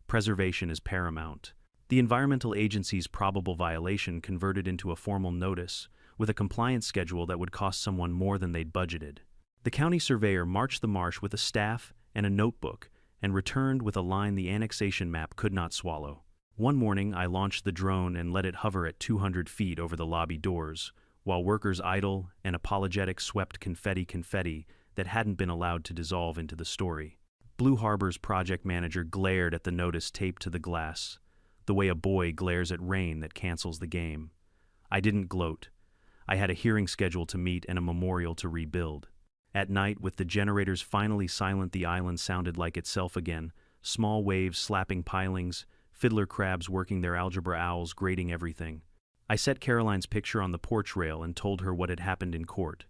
Preservation is paramount. The environmental agency's probable violation converted into a formal notice with a compliance schedule that would cost someone more than they'd budgeted. The county surveyor marched the marsh with a staff and a notebook and returned with a line the annexation map could not swallow. One morning, I launched the drone and let it hover at 200 feet over the lobby doors, while workers idle and apologetic swept confetti that hadn't been allowed to dissolve into the story. Blue Harbor's project manager glared at the notice taped to the glass, the way a boy glares at rain that cancels the game. I didn't gloat. I had a hearing schedule to meet and a memorial to rebuild. At night, with the generators finally silent, the island sounded like itself again, small waves slapping pilings, fiddler crabs working their algebra owls, grating everything. I set Caroline's picture on the porch rail and told her what had happened in court.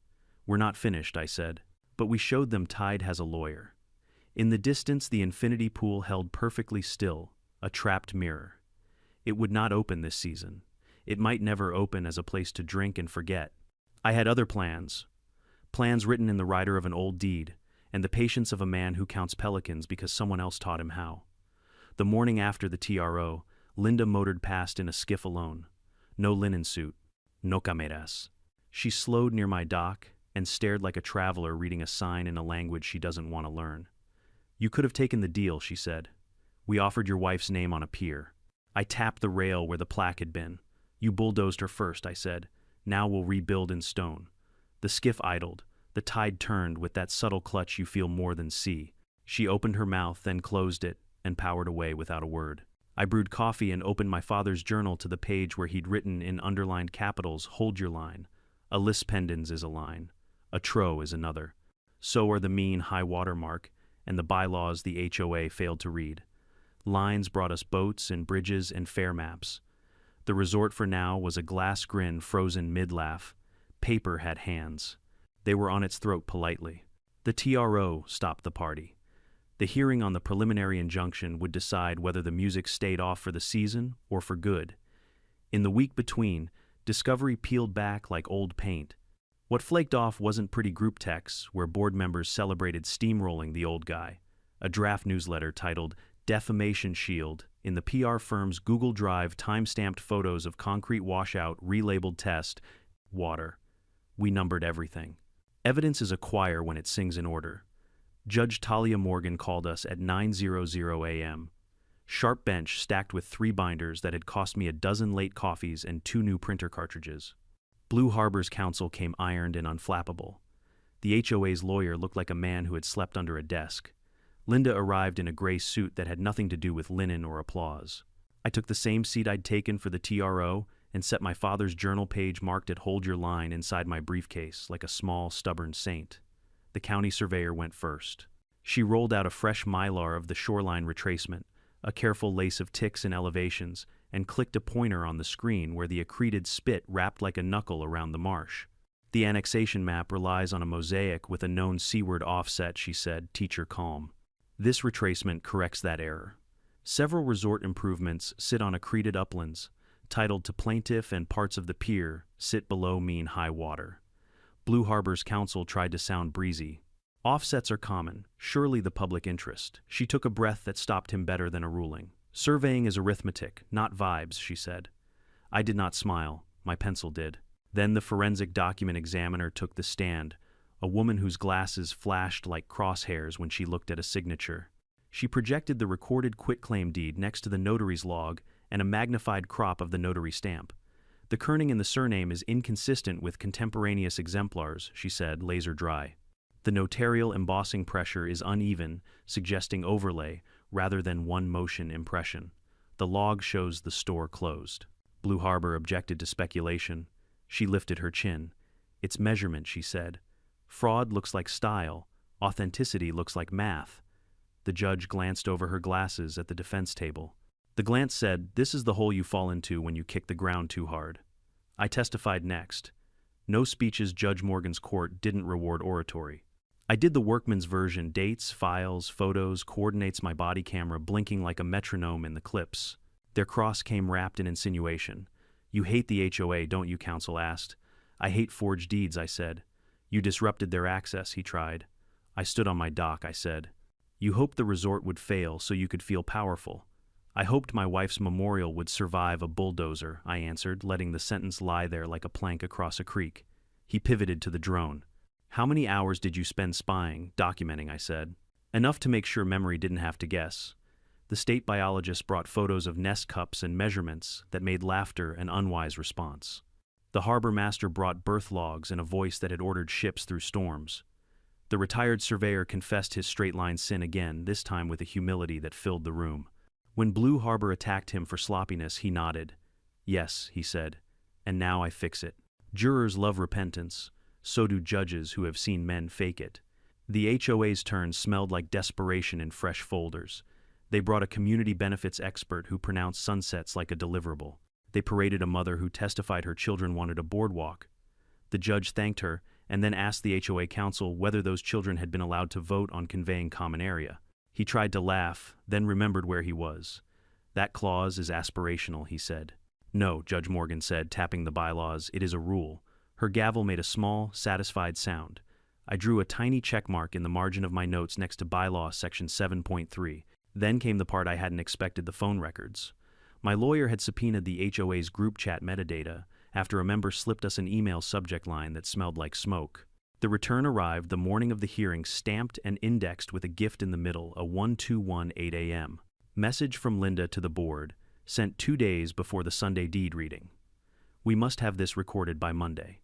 We're not finished, I said, but we showed them Tide has a lawyer. In the distance, the infinity pool held perfectly still, a trapped mirror. It would not open this season. It might never open as a place to drink and forget. I had other plans written in the rider of an old deed, and the patience of a man who counts pelicans because someone else taught him how. The morning after the TRO, Linda motored past in a skiff alone. No linen suit, no cameras. She slowed near my dock and stared like a traveler reading a sign in a language she doesn't want to learn. You could have taken the deal, she said. We offered your wife's name on a pier. I tapped the rail where the plaque had been. You bulldozed her first, I said. Now we'll rebuild in stone. The skiff idled. The tide turned with that subtle clutch you feel more than see. She opened her mouth, then closed it, and powered away without a word. I brewed coffee and opened my father's journal to the page where he'd written in underlined capitals, hold your line. A lis pendens is a line. A tro is another. So are the mean high water mark, and the bylaws the HOA failed to read. Lines brought us boats and bridges and fare maps. The resort for now was a glass grin frozen mid-laugh. Paper had hands. They were on its throat politely. The TRO stopped the party. The hearing on the preliminary injunction would decide whether the music stayed off for the season or for good. In the week between, Discovery peeled back like old paint. What flaked off wasn't pretty group texts where board members celebrated steamrolling the old guy, a draft newsletter titled Defamation Shield in the PR firm's Google Drive time-stamped photos of concrete washout relabeled test, water. We numbered everything. Evidence is a choir when it sings in order. Judge Talia Morgan called us at 9:00 a.m. Sharp bench stacked with 3 binders that had cost me a dozen late coffees and 2 new printer cartridges. Blue Harbor's counsel came ironed and unflappable. The HOA's lawyer looked like a man who had slept under a desk. Linda arrived in a gray suit that had nothing to do with linen or applause. I took the same seat I'd taken for the TRO and set my father's journal page marked at hold your line inside my briefcase like a small, stubborn saint. The county surveyor went first. She rolled out a fresh mylar of the shoreline retracement, a careful lace of ticks and elevations, and clicked a pointer on the screen where the accreted spit wrapped like a knuckle around the marsh. The annexation map relies on a mosaic with a known seaward offset, she said, teacher calm. This retracement corrects that error. Several resort improvements sit on accreted uplands, titled to plaintiff, and parts of the pier sit below mean high water. Blue Harbor's counsel tried to sound breezy. Offsets are common, surely the public interest. She took a breath that stopped him better than a ruling. Surveying is arithmetic, not vibes, she said. I did not smile. My pencil did. Then the forensic document examiner took the stand, a woman whose glasses flashed like crosshairs when she looked at a signature. She projected the recorded quitclaim deed next to the notary's log and a magnified crop of the notary stamp. The kerning in the surname is inconsistent with contemporaneous exemplars, she said, laser dry. The notarial embossing pressure is uneven, suggesting overlay rather than one-motion impression. The log shows the store closed. Blue Harbor objected to speculation. She lifted her chin. It's measurement, she said. Fraud looks like style. Authenticity looks like math. The judge glanced over her glasses at the defense table. The glance said, "This is the hole you fall into when you kick the ground too hard." I testified next. No speeches. Judge Morgan's court didn't reward oratory. I did the workman's version: dates, files, photos, coordinates, my body camera blinking like a metronome in the clips. Their cross came wrapped in insinuation. "You hate the HOA, don't you?" counsel asked. "I hate forged deeds," I said. "You disrupted their access," he tried. I stood on my dock, I said. "You hoped the resort would fail so you could feel powerful." "I hoped my wife's memorial would survive a bulldozer," I answered, letting the sentence lie there like a plank across a creek. He pivoted to the drone. "How many hours did you spend spying, documenting?" I said. "Enough to make sure memory didn't have to guess." The state biologist brought photos of nest cups and measurements that made laughter an unwise response. The harbor master brought birth logs and a voice that had ordered ships through storms. The retired surveyor confessed his straight-line sin again, this time with a humility that filled the room. When Blue Harbor attacked him for sloppiness, he nodded. "Yes," he said, "and now I fix it." Jurors love repentance. So do judges who have seen men fake it. The HOA's turn smelled like desperation in fresh folders. They brought a community benefits expert who pronounced sunsets like a deliverable. They paraded a mother who testified her children wanted a boardwalk. The judge thanked her and then asked the HOA counsel whether those children had been allowed to vote on conveying common area. He tried to laugh, then remembered where he was. "That clause is aspirational," he said. "No," Judge Morgan said, tapping the bylaws, "it is a rule." Her gavel made a small, satisfied sound. I drew a tiny check mark in the margin of my notes next to bylaw section 7.3. Then came the part I hadn't expected: the phone records. My lawyer had subpoenaed the HOA's group chat metadata after a member slipped us an email subject line that smelled like smoke. The return arrived the morning of the hearing, stamped and indexed with a gift in the middle, a 1218 a.m. Message from Linda to the board, sent 2 days before the Sunday deed reading. "We must have this recorded by Monday.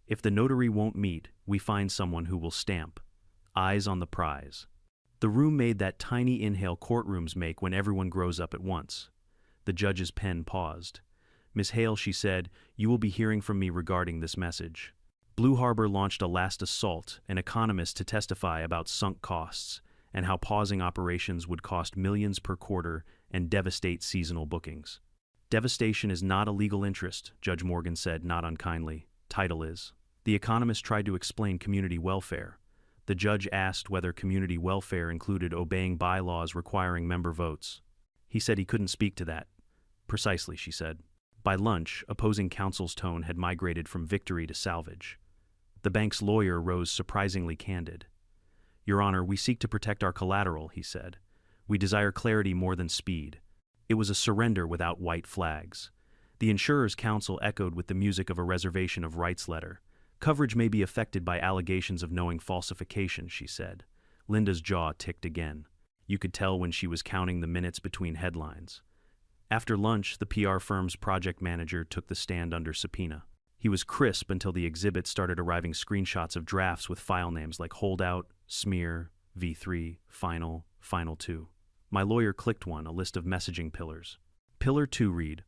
If the notary won't meet, we find someone who will stamp. Eyes on the prize." The room made that tiny inhale courtrooms make when everyone grows up at once. The judge's pen paused. "Miss Hale," she said, "you will be hearing from me regarding this message." Blue Harbor launched a last assault, an economist to testify about sunk costs and how pausing operations would cost millions per quarter and devastate seasonal bookings. "Devastation is not a legal interest," Judge Morgan said, not unkindly. "Title is." The economist tried to explain community welfare. The judge asked whether community welfare included obeying bylaws requiring member votes. He said he couldn't speak to that. "Precisely," she said. By lunch, opposing counsel's tone had migrated from victory to salvage. The bank's lawyer rose surprisingly candid. "Your Honor, we seek to protect our collateral," he said. "We desire clarity more than speed." It was a surrender without white flags. The insurer's counsel echoed with the music of a reservation of rights letter. "Coverage may be affected by allegations of knowing falsification," she said. Linda's jaw ticked again. You could tell when she was counting the minutes between headlines. After lunch, the PR firm's project manager took the stand under subpoena. He was crisp until the exhibit started arriving screenshots of drafts with file names like Holdout, Smear, V3, Final, Final 2. My lawyer clicked one, a list of messaging pillars. Pillar 2 read,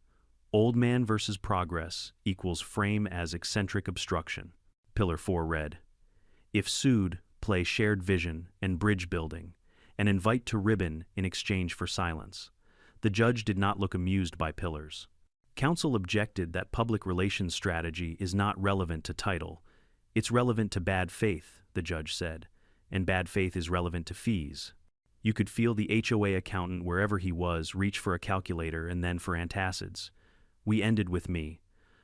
"Old man versus progress equals frame as eccentric obstruction." Pillar 4 read, "If sued, play shared vision and bridge building, and invite to ribbon in exchange for silence." The judge did not look amused by pillars. Counsel objected that public relations strategy is not relevant to title. "It's relevant to bad faith," the judge said, "and bad faith is relevant to fees." You could feel the HOA accountant, wherever he was, reach for a calculator and then for antacids. We ended with me.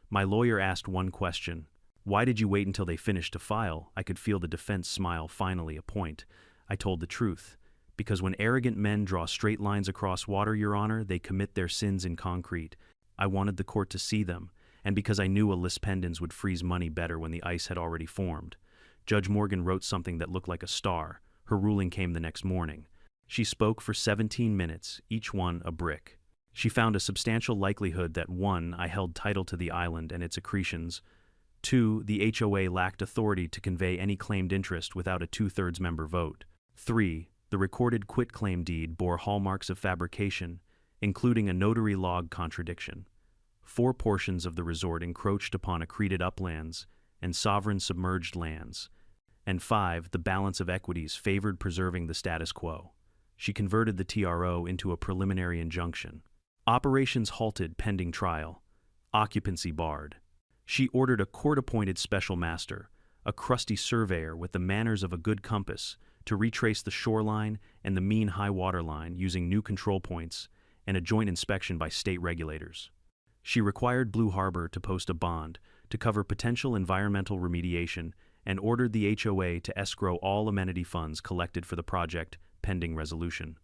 My lawyer asked one question. "Why did you wait until they finished to file?" I could feel the defense smile, finally a point. I told the truth. "Because when arrogant men draw straight lines across water, Your Honor, they commit their sins in concrete. I wanted the court to see them, and because I knew a lis pendens would freeze money better when the ice had already formed." Judge Morgan wrote something that looked like a star. Her ruling came the next morning. She spoke for 17 minutes, each one a brick. She found a substantial likelihood that 1. I held title to the island and its accretions, 2. The HOA lacked authority to convey any claimed interest without a 2/3 member vote. 3. The recorded quitclaim deed bore hallmarks of fabrication, including a notary log contradiction. 4 portions of the resort encroached upon accreted uplands and sovereign submerged lands. And 5. The balance of equities favored preserving the status quo. She converted the TRO into a preliminary injunction. Operations halted pending trial. Occupancy barred. She ordered a court-appointed special master, a crusty surveyor with the manners of a good compass, to retrace the shoreline and the mean high water line using new control points and a joint inspection by state regulators. She required Blue Harbor to post a bond to cover potential environmental remediation and ordered the HOA to escrow all amenity funds collected for the project pending resolution.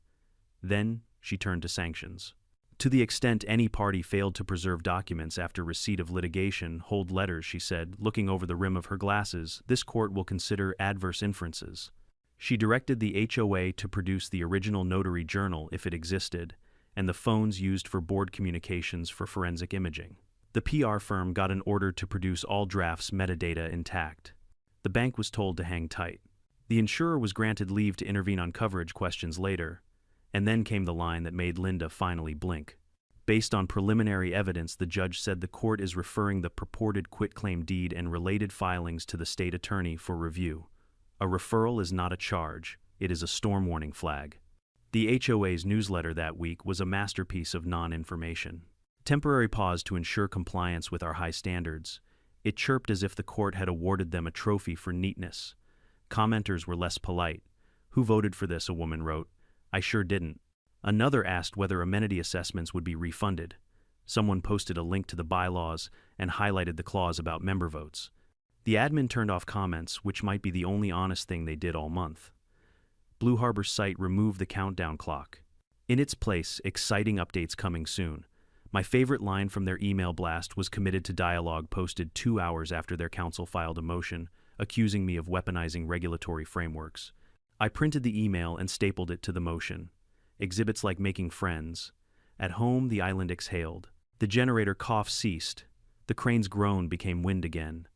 Then she turned to sanctions. To the extent any party failed to preserve documents after receipt of litigation, hold letters, she said, looking over the rim of her glasses, this court will consider adverse inferences. She directed the HOA to produce the original notary journal if it existed, and the phones used for board communications for forensic imaging. The PR firm got an order to produce all drafts metadata intact. The bank was told to hang tight. The insurer was granted leave to intervene on coverage questions later, and then came the line that made Linda finally blink. Based on preliminary evidence, the judge said the court is referring the purported quitclaim deed and related filings to the state attorney for review. A referral is not a charge, it is a storm warning flag. The HOA's newsletter that week was a masterpiece of non-information. Temporary pause to ensure compliance with our high standards. It chirped as if the court had awarded them a trophy for neatness. Commenters were less polite. Who voted for this, a woman wrote. I sure didn't. Another asked whether amenity assessments would be refunded. Someone posted a link to the bylaws and highlighted the clause about member votes. The admin turned off comments, which might be the only honest thing they did all month. Blue Harbor's site removed the countdown clock. In its place, exciting updates coming soon. My favorite line from their email blast was committed to dialogue posted 2 hours after their counsel filed a motion, accusing me of weaponizing regulatory frameworks. I printed the email and stapled it to the motion. Exhibits like making friends. At home, the island exhaled. The generator cough ceased. The crane's groan became wind again.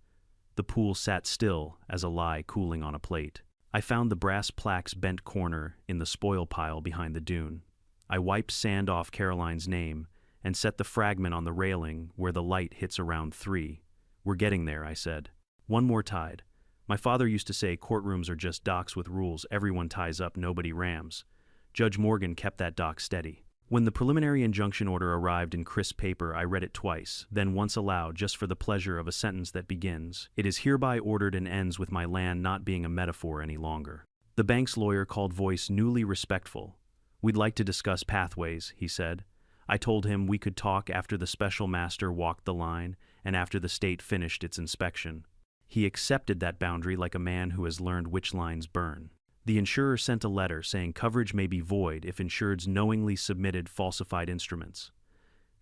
The pool sat still as a lie cooling on a plate. I found the brass plaque's bent corner in the spoil pile behind the dune. I wiped sand off Caroline's name and set the fragment on the railing where the light hits around 3. We're getting there, I said. One more tide. My father used to say courtrooms are just docks with rules. Everyone ties up, nobody rams. Judge Morgan kept that dock steady. When the preliminary injunction order arrived in crisp paper, I read it twice, then once aloud just for the pleasure of a sentence that begins, "It is hereby ordered," and ends with my land not being a metaphor any longer. The bank's lawyer called voice newly respectful. We'd like to discuss pathways, he said. I told him we could talk after the special master walked the line and after the state finished its inspection. He accepted that boundary like a man who has learned which lines burn. The insurer sent a letter saying coverage may be void if insureds knowingly submitted falsified instruments.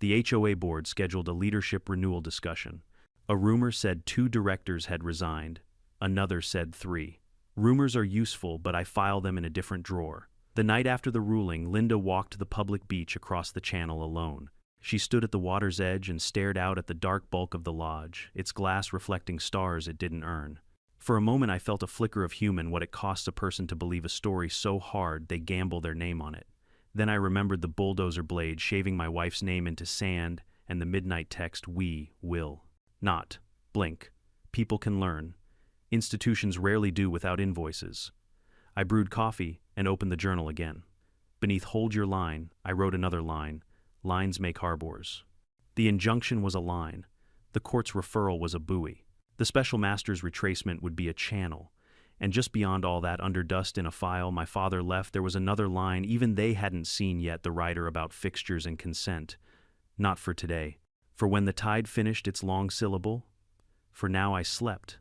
The HOA board scheduled a leadership renewal discussion. A rumor said 2 directors had resigned. Another said 3. Rumors are useful, but I file them in a different drawer. The night after the ruling, Linda walked to the public beach across the channel alone. She stood at the water's edge and stared out at the dark bulk of the lodge, its glass reflecting stars it didn't earn. For a moment I felt a flicker of human, what it costs a person to believe a story so hard they gamble their name on it. Then I remembered the bulldozer blade shaving my wife's name into sand and the midnight text, "We will not blink. People can learn. Institutions rarely do without invoices." I brewed coffee and opened the journal again. Beneath "Hold your line," I wrote another line. Lines make harbors. The injunction was a line. The court's referral was a buoy. The special master's retracement would be a channel. And just beyond all that, under dust in a file my father left, there was another line even they hadn't seen yet, the writer about fixtures and consent. Not for today. For when the tide finished its long syllable. For now I slept.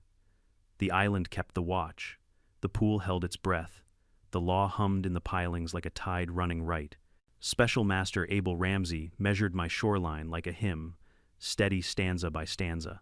The island kept the watch. The pool held its breath. The law hummed in the pilings like a tide running right. Special Master Abel Ramsey measured my shoreline like a hymn, steady stanza by stanza.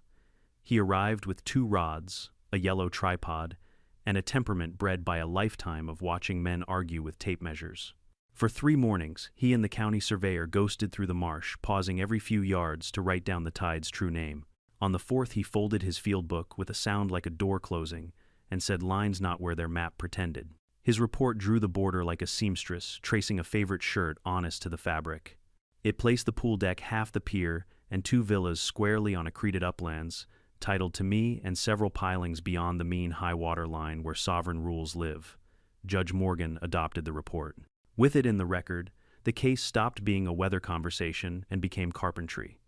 He arrived with 2 rods, a yellow tripod, and a temperament bred by a lifetime of watching men argue with tape measures. For 3 mornings, he and the county surveyor ghosted through the marsh, pausing every few yards to write down the tide's true name. On the fourth, he folded his field book with a sound like a door closing and said lines not where their map pretended. His report drew the border like a seamstress, tracing a favorite shirt honest to the fabric. It placed the pool deck half the pier and 2 villas squarely on accreted uplands, titled to me, and several pilings beyond the mean high water line where sovereign rules live. Judge Morgan adopted the report. With it in the record, the case stopped being a weather conversation and became carpentry.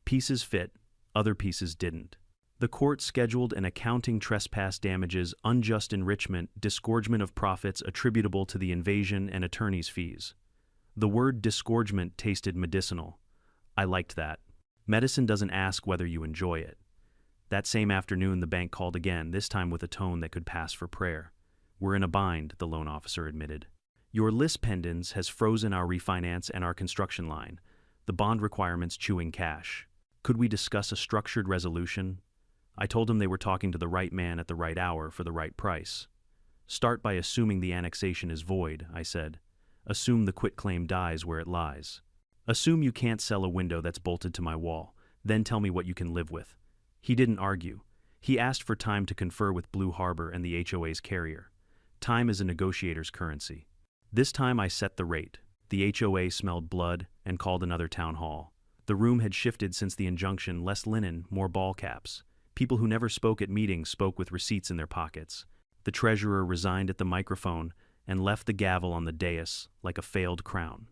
Pieces fit, other pieces didn't. The court scheduled an accounting trespass damages, unjust enrichment, disgorgement of profits attributable to the invasion, and attorney's fees. The word disgorgement tasted medicinal. I liked that. Medicine doesn't ask whether you enjoy it. That same afternoon, the bank called again, this time with a tone that could pass for prayer. We're in a bind, the loan officer admitted. Your list pendants has frozen our refinance and our construction line, the bond requirements chewing cash. Could we discuss a structured resolution? I told him they were talking to the right man at the right hour for the right price. Start by assuming the annexation is void, I said. Assume the quitclaim dies where it lies. Assume you can't sell a window that's bolted to my wall, then tell me what you can live with. He didn't argue. He asked for time to confer with Blue Harbor and the HOA's carrier. Time is a negotiator's currency. This time I set the rate. The HOA smelled blood and called another town hall. The room had shifted since the injunction, less linen, more ball caps. People who never spoke at meetings spoke with receipts in their pockets. The treasurer resigned at the microphone and left the gavel on the dais like a failed crown.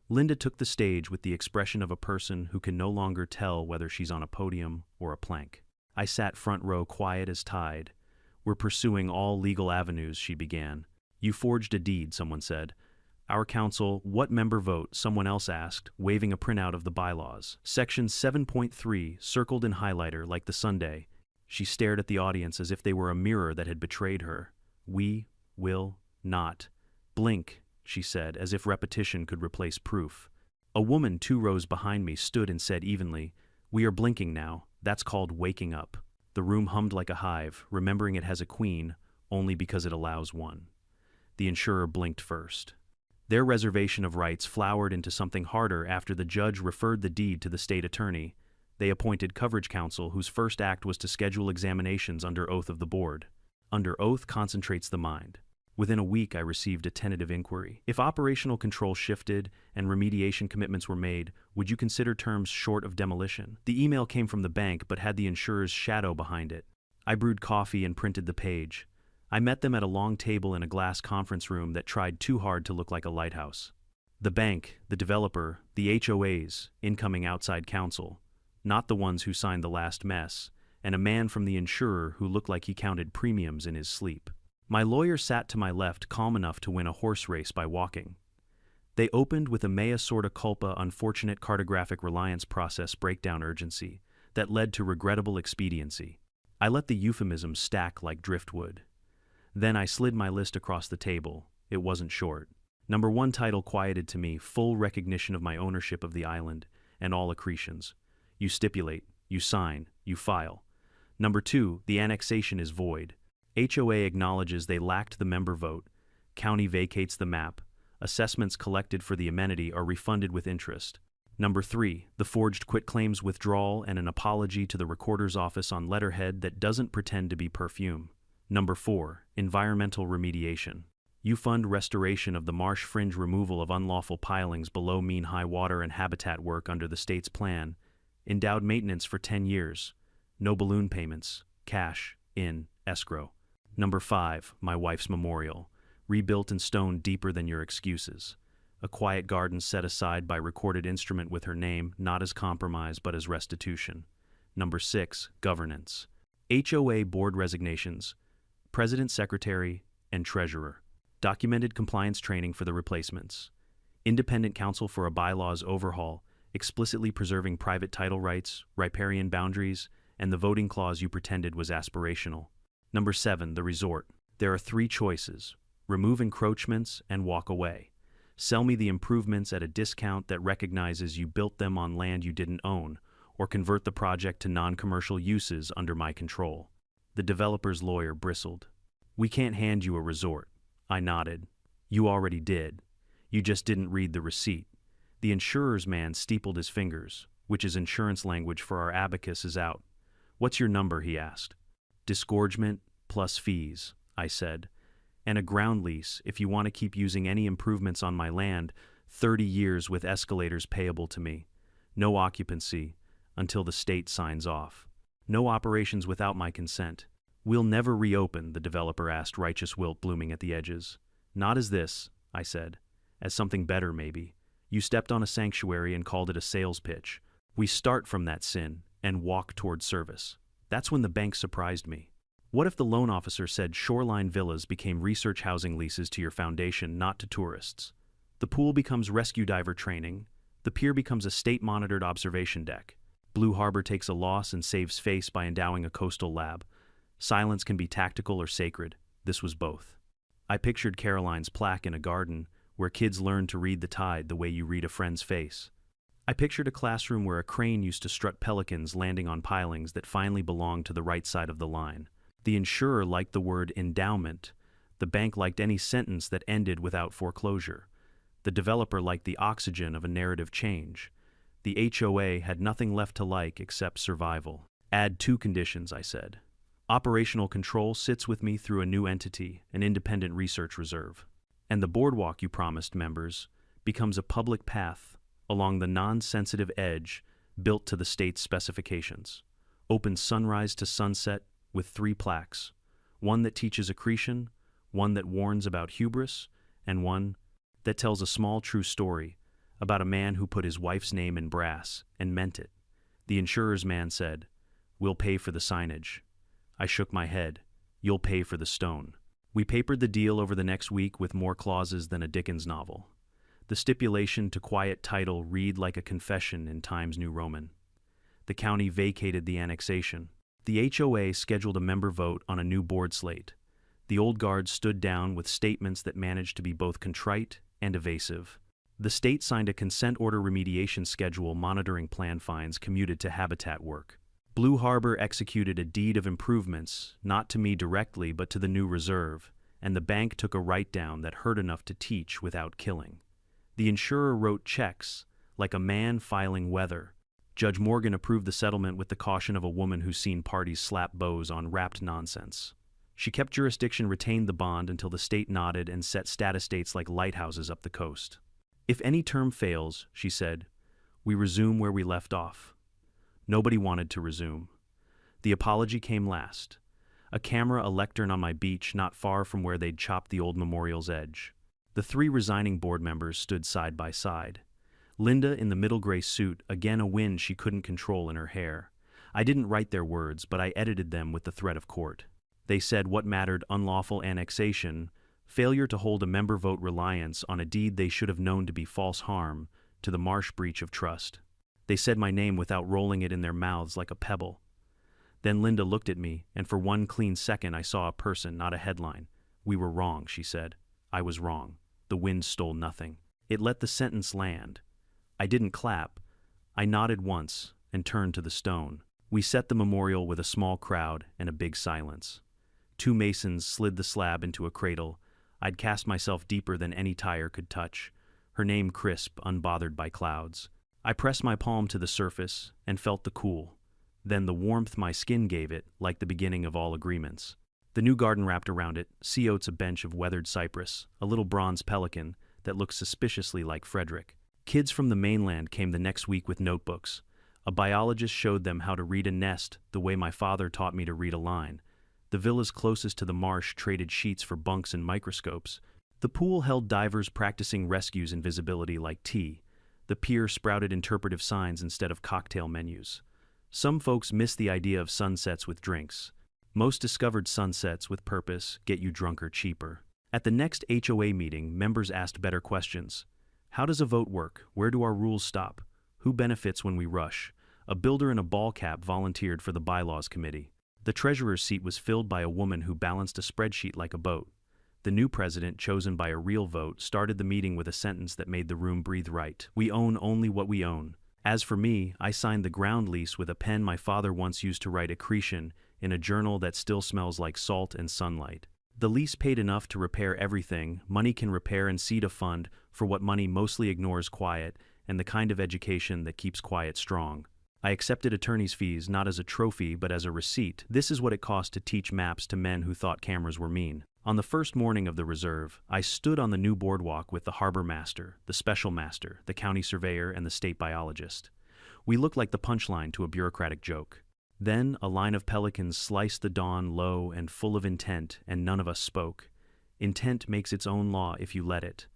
Linda took the stage with the expression of a person who can no longer tell whether she's on a podium or a plank. I sat front row, quiet as tide. We're pursuing all legal avenues, she began. You forged a deed, someone said. Our counsel, what member vote? Someone else asked, waving a printout of the bylaws. Section 7.3, circled in highlighter like the Sunday. She stared at the audience as if they were a mirror that had betrayed her. We will not. Blink, she said, as if repetition could replace proof. A woman 2 rows behind me stood and said evenly, We are blinking now. That's called waking up. The room hummed like a hive, remembering it has a queen only because it allows one. The insurer blinked first. Their reservation of rights flowered into something harder after the judge referred the deed to the state attorney. They appointed coverage counsel, whose first act was to schedule examinations under oath of the board. Under oath concentrates the mind. Within a week, I received a tentative inquiry. If operational control shifted and remediation commitments were made, would you consider terms short of demolition? The email came from the bank but had the insurer's shadow behind it. I brewed coffee and printed the page. I met them at a long table in a glass conference room that tried too hard to look like a lighthouse. The bank, the developer, the HOAs, incoming outside counsel, not the ones who signed the last mess, and a man from the insurer who looked like he counted premiums in his sleep. My lawyer sat to my left, calm enough to win a horse race by walking. They opened with a mea sorta culpa, unfortunate cartographic reliance process breakdown urgency that led to regrettable expediency. I let the euphemisms stack like driftwood. Then I slid my list across the table. It wasn't short. Number 1 title quieted to me, full recognition of my ownership of the island and all accretions. You stipulate, you sign, you file. Number 2, the annexation is void. HOA acknowledges they lacked the member vote. County vacates the map. Assessments collected for the amenity are refunded with interest. Number 3, the forged quitclaims withdrawal and an apology to the recorder's office on letterhead that doesn't pretend to be perfume. Number 4, environmental remediation. You fund restoration of the marsh fringe, removal of unlawful pilings below mean high water, and habitat work under the state's plan. Endowed maintenance for 10 years. No balloon payments. Cash in escrow. Number 5, my wife's memorial. Rebuilt in stone deeper than your excuses. A quiet garden set aside by recorded instrument with her name, not as compromise but as restitution. Number 6, governance. HOA board resignations. President, secretary, and treasurer. Documented compliance training for the replacements. Independent counsel for a bylaws overhaul, explicitly preserving private title rights, riparian boundaries, and the voting clause you pretended was aspirational. Number 7, the resort. There are 3 choices. Remove encroachments and walk away. Sell me the improvements at a discount that recognizes you built them on land you didn't own, or convert the project to non-commercial uses under my control. The developer's lawyer bristled. We can't hand you a resort. I nodded. You already did. You just didn't read the receipt. The insurer's man steepled his fingers, which is insurance language for our abacus is out. What's your number, he asked. Disgorgement plus fees, I said. And a ground lease if you want to keep using any improvements on my land, 30 years with escalators payable to me. No occupancy until the state signs off. No operations without my consent. We'll never reopen, the developer asked, righteous wilt blooming at the edges. Not as this, I said. As something better, maybe. You stepped on a sanctuary and called it a sales pitch. We start from that sin and walk toward service. That's when the bank surprised me. What if the loan officer said shoreline villas became research housing leases to your foundation, not to tourists? The pool becomes rescue diver training. The pier becomes a state-monitored observation deck. Blue Harbor takes a loss and saves face by endowing a coastal lab. Silence can be tactical or sacred. This was both. I pictured Caroline's plaque in a garden where kids learn to read the tide the way you read a friend's face. I pictured a classroom where a crane used to strut pelicans landing on pilings that finally belonged to the right side of the line. The insurer liked the word endowment. The bank liked any sentence that ended without foreclosure. The developer liked the oxygen of a narrative change. The HOA had nothing left to like except survival. Add 2 conditions, I said. Operational control sits with me through a new entity, an independent research reserve. And the boardwalk you promised members becomes a public path along the non-sensitive edge built to the state's specifications. Open sunrise to sunset with 3 plaques. One that teaches accretion, one that warns about hubris, and one that tells a small true story about a man who put his wife's name in brass and meant it. The insurer's man said, "We'll pay for the signage." I shook my head. "You'll pay for the stone." We papered the deal over the next week with more clauses than a Dickens novel. The stipulation to quiet title read like a confession in Times New Roman. The county vacated the annexation. The HOA scheduled a member vote on a new board slate. The old guard stood down with statements that managed to be both contrite and evasive. The state signed a consent order remediation schedule monitoring plan fines commuted to habitat work. Blue Harbor executed a deed of improvements, not to me directly but to the new reserve, and the bank took a write-down that hurt enough to teach without killing. The insurer wrote checks, like a man filing weather. Judge Morgan approved the settlement with the caution of a woman who's seen parties slap bows on wrapped nonsense. She kept jurisdiction, retained the bond until the state nodded and set status dates like lighthouses up the coast. If any term fails, she said, we resume where we left off. Nobody wanted to resume. The apology came last. A camera, a lectern on my beach not far from where they'd chopped the old memorial's edge. The 3 resigning board members stood side by side. Linda in the middle gray suit, again a wind she couldn't control in her hair. I didn't write their words, but I edited them with the threat of court. They said what mattered: unlawful annexation, failure to hold a member vote, reliance on a deed they should have known to be false harm, to the marsh breach of trust. They said my name without rolling it in their mouths like a pebble. Then Linda looked at me, and for one clean second I saw a person, not a headline. We were wrong, she said. I was wrong. The wind stole nothing. It let the sentence land. I didn't clap. I nodded once and turned to the stone. We set the memorial with a small crowd and a big silence. 2 masons slid the slab into a cradle. I'd cast myself deeper than any tire could touch. Her name crisp, unbothered by clouds. I pressed my palm to the surface and felt the cool. Then the warmth my skin gave it, like the beginning of all agreements. The new garden wrapped around it, sea oats, a bench of weathered cypress, a little bronze pelican that looked suspiciously like Frederick. Kids from the mainland came the next week with notebooks. A biologist showed them how to read a nest the way my father taught me to read a line. The villas closest to the marsh traded sheets for bunks and microscopes. The pool held divers practicing rescues in visibility like tea. The pier sprouted interpretive signs instead of cocktail menus. Some folks missed the idea of sunsets with drinks. Most discovered sunsets with purpose, get you drunker cheaper. At the next HOA meeting, members asked better questions. How does a vote work? Where do our rules stop? Who benefits when we rush? A builder in a ball cap volunteered for the bylaws committee. The treasurer's seat was filled by a woman who balanced a spreadsheet like a boat. The new president, chosen by a real vote, started the meeting with a sentence that made the room breathe right. We own only what we own. As for me, I signed the ground lease with a pen my father once used to write accretion in a journal that still smells like salt and sunlight. The lease paid enough to repair everything money can repair and seed a fund for what money mostly ignores: quiet, and the kind of education that keeps quiet strong. I accepted attorney's fees not as a trophy but as a receipt. This is what it cost to teach maps to men who thought cameras were mean. On the first morning of the reserve, I stood on the new boardwalk with the harbor master, the special master, the county surveyor, and the state biologist. We looked like the punchline to a bureaucratic joke. Then a line of pelicans sliced the dawn low and full of intent, and none of us spoke. Intent makes its own law if you let it.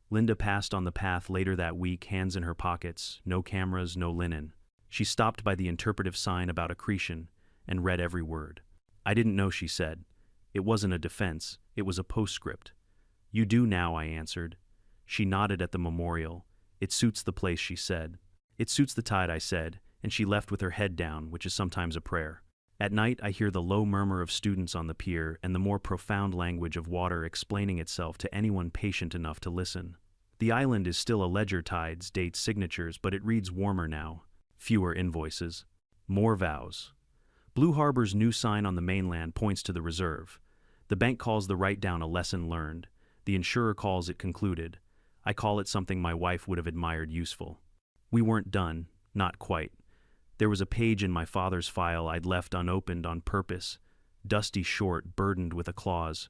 Linda passed on the path later that week, hands in her pockets, no cameras, no linen. She stopped by the interpretive sign about accretion and read every word. I didn't know, she said. It wasn't a defense, it was a postscript. You do now, I answered. She nodded at the memorial. It suits the place, she said. It suits the tide, I said, and she left with her head down, which is sometimes a prayer. At night, I hear the low murmur of students on the pier and the more profound language of water explaining itself to anyone patient enough to listen. The island is still a ledger, tides, dates, signatures, but it reads warmer now. Fewer invoices. More vows. Blue Harbor's new sign on the mainland points to the reserve. The bank calls the write-down a lesson learned. The insurer calls it concluded. I call it something my wife would have admired useful. We weren't done, not quite. There was a page in my father's file I'd left unopened on purpose, dusty short, burdened with a clause.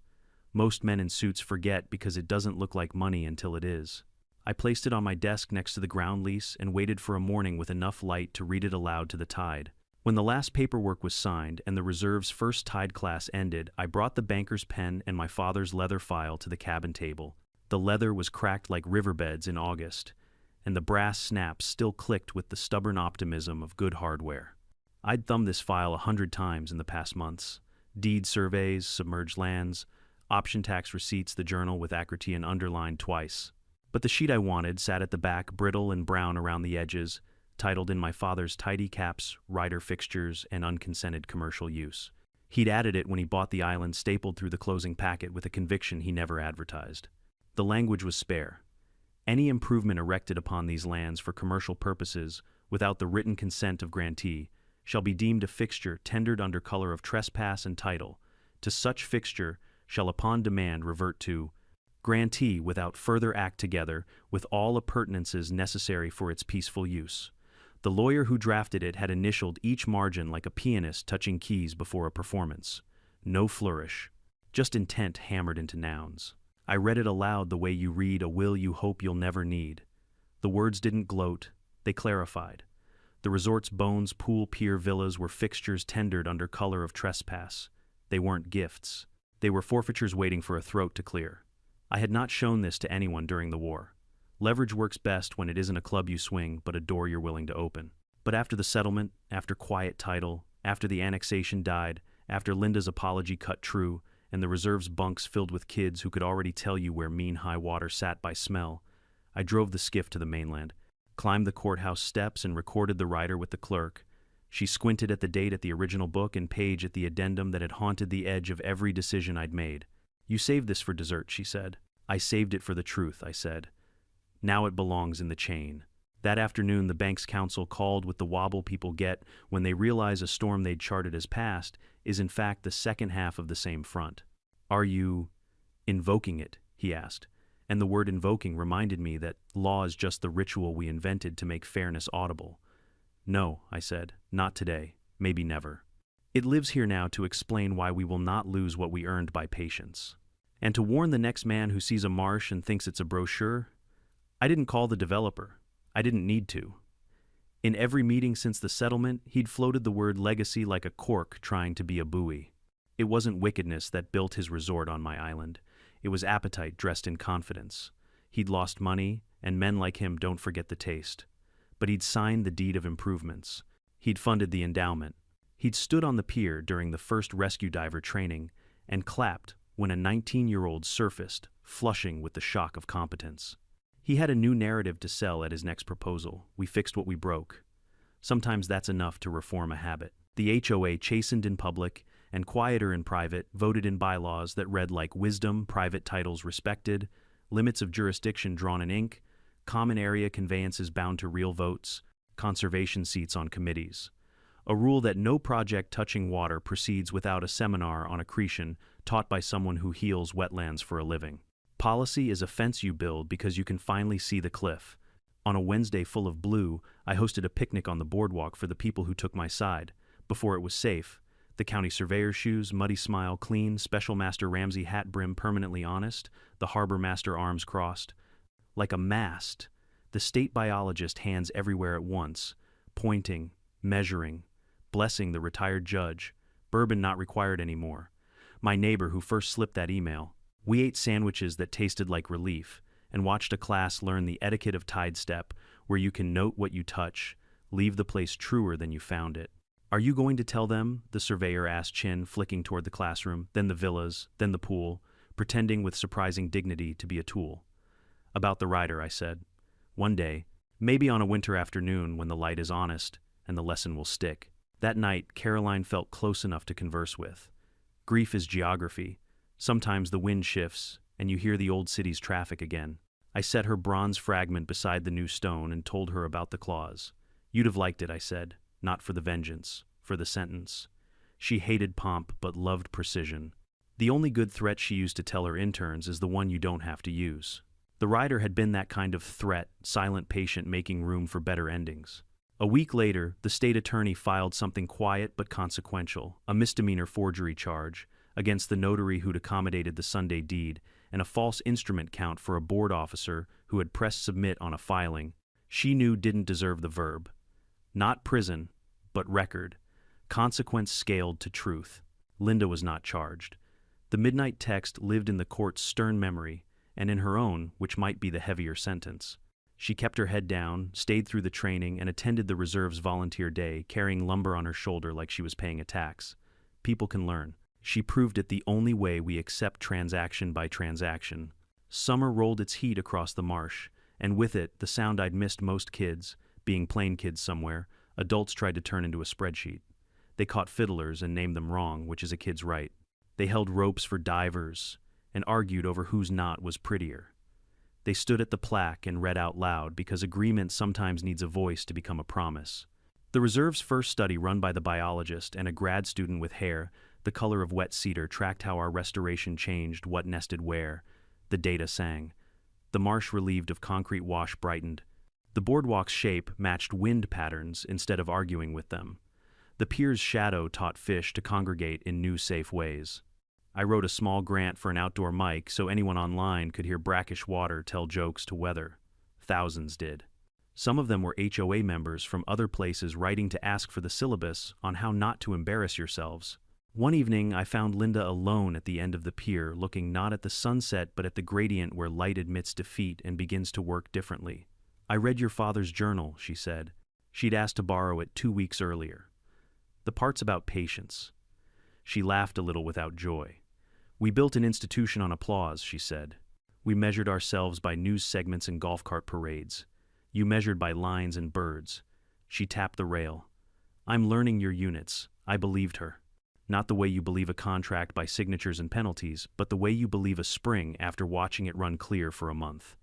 Most men in suits forget because it doesn't look like money until it is. I placed it on my desk next to the ground lease and waited for a morning with enough light to read it aloud to the tide. When the last paperwork was signed and the reserve's first tide class ended, I brought the banker's pen and my father's leather file to the cabin table. The leather was cracked like riverbeds in August, and the brass snaps still clicked with the stubborn optimism of good hardware. I'd thumbed this file 100 times in the past months. Deed surveys, submerged lands, option tax receipts, the journal with Acritian underlined twice. But the sheet I wanted sat at the back, brittle and brown around the edges, titled in my father's tidy caps, rider fixtures, and unconsented commercial use. He'd added it when he bought the island, stapled through the closing packet with a conviction he never advertised. The language was spare. Any improvement erected upon these lands for commercial purposes, without the written consent of grantee, shall be deemed a fixture tendered under color of trespass and title. To such fixture shall upon demand revert to grantee without further act together with all appurtenances necessary for its peaceful use. The lawyer who drafted it had initialed each margin like a pianist touching keys before a performance. No flourish, just intent hammered into nouns. I read it aloud the way you read a will you hope you'll never need. The words didn't gloat, they clarified. The resort's bones, pool, pier, villas were fixtures tendered under color of trespass. They weren't gifts. They were forfeitures waiting for a throat to clear. I had not shown this to anyone during the war. Leverage works best when it isn't a club you swing, but a door you're willing to open. But after the settlement, after quiet title, after the annexation died, after Linda's apology cut true, and the reserve's bunks filled with kids who could already tell you where mean high water sat by smell, I drove the skiff to the mainland, climbed the courthouse steps and recorded the rider with the clerk. She squinted at the date at the original book and page at the addendum that had haunted the edge of every decision I'd made. You saved this for dessert, she said. I saved it for the truth, I said. Now it belongs in the chain. That afternoon, the bank's counsel called with the wobble people get when they realize a storm they'd charted as past is in fact the second half of the same front. Are you invoking it? He asked. And the word invoking reminded me that law is just the ritual we invented to make fairness audible. No, I said, not today, maybe never. It lives here now to explain why we will not lose what we earned by patience. And to warn the next man who sees a marsh and thinks it's a brochure, I didn't call the developer. I didn't need to. In every meeting since the settlement, he'd floated the word legacy like a cork trying to be a buoy. It wasn't wickedness that built his resort on my island. It was appetite dressed in confidence. He'd lost money, and men like him don't forget the taste. But he'd signed the deed of improvements. He'd funded the endowment. He'd stood on the pier during the first rescue diver training and clapped when a 19-year-old surfaced, flushing with the shock of competence. He had a new narrative to sell at his next proposal. We fixed what we broke. Sometimes that's enough to reform a habit. The HOA, chastened in public and quieter in private, voted in bylaws that read like wisdom, private titles respected, limits of jurisdiction drawn in ink, common area conveyances bound to real votes, conservation seats on committees. A rule that no project touching water proceeds without a seminar on accretion taught by someone who heals wetlands for a living. Policy is a fence you build because you can finally see the cliff. On a Wednesday full of blue, I hosted a picnic on the boardwalk for the people who took my side. Before it was safe, the county surveyor's shoes, muddy smile, clean, special master Ramsey hat brim permanently honest, the harbor master arms crossed. Like a mast, the state biologist hands everywhere at once, pointing, measuring, blessing the retired judge, bourbon not required anymore. My neighbor who first slipped that email. We ate sandwiches that tasted like relief, and watched a class learn the etiquette of tide step, where you can note what you touch, leave the place truer than you found it. Are you going to tell them? The surveyor asked Chin, flicking toward the classroom, then the villas, then the pool, pretending with surprising dignity to be a tool. About the rider, I said. One day, maybe on a winter afternoon when the light is honest and the lesson will stick. That night, Caroline felt close enough to converse with. Grief is geography. Sometimes the wind shifts, and you hear the old city's traffic again. I set her bronze fragment beside the new stone and told her about the clause. You'd have liked it, I said, not for the vengeance, for the sentence. She hated pomp but loved precision. The only good threat she used to tell her interns is the one you don't have to use. The rider had been that kind of threat, silent patient making room for better endings. A week later, the state attorney filed something quiet but consequential, a misdemeanor forgery charge, against the notary who'd accommodated the Sunday deed, and a false instrument count for a board officer who had pressed submit on a filing she knew didn't deserve the verb. Not prison, but record. Consequence scaled to truth. Linda was not charged. The midnight text lived in the court's stern memory, and in her own, which might be the heavier sentence. She kept her head down, stayed through the training, and attended the reserve's volunteer day, carrying lumber on her shoulder like she was paying a tax. People can learn. She proved it the only way we accept transaction by transaction. Summer rolled its heat across the marsh, and with it, the sound I'd missed most kids, being plain kids somewhere, adults tried to turn into a spreadsheet. They caught fiddlers and named them wrong, which is a kid's right. They held ropes for divers and argued over whose knot was prettier. They stood at the plaque and read out loud because agreement sometimes needs a voice to become a promise. The reserve's first study, run by the biologist and a grad student with hair the color of wet cedar, tracked how our restoration changed what nested where. The data sang. The marsh relieved of concrete wash brightened. The boardwalk's shape matched wind patterns instead of arguing with them. The pier's shadow taught fish to congregate in new safe ways. I wrote a small grant for an outdoor mic so anyone online could hear brackish water tell jokes to weather. Thousands did. Some of them were HOA members from other places writing to ask for the syllabus on how not to embarrass yourselves. One evening, I found Linda alone at the end of the pier, looking not at the sunset but at the gradient where light admits defeat and begins to work differently. I read your father's journal, she said. She'd asked to borrow it 2 weeks earlier. The part's about patience. She laughed a little without joy. We built an institution on applause, she said. We measured ourselves by news segments and golf cart parades. You measured by lines and birds. She tapped the rail. I'm learning your units. I believed her. Not the way you believe a contract by signatures and penalties, but the way you believe a spring after watching it run clear for a month.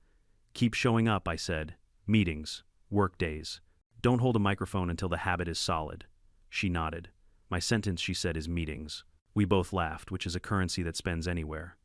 Keep showing up, I said. Meetings. Work days. Don't hold a microphone until the habit is solid. She nodded. My sentence, she said, is meetings. We both laughed, which is a currency that spends anywhere.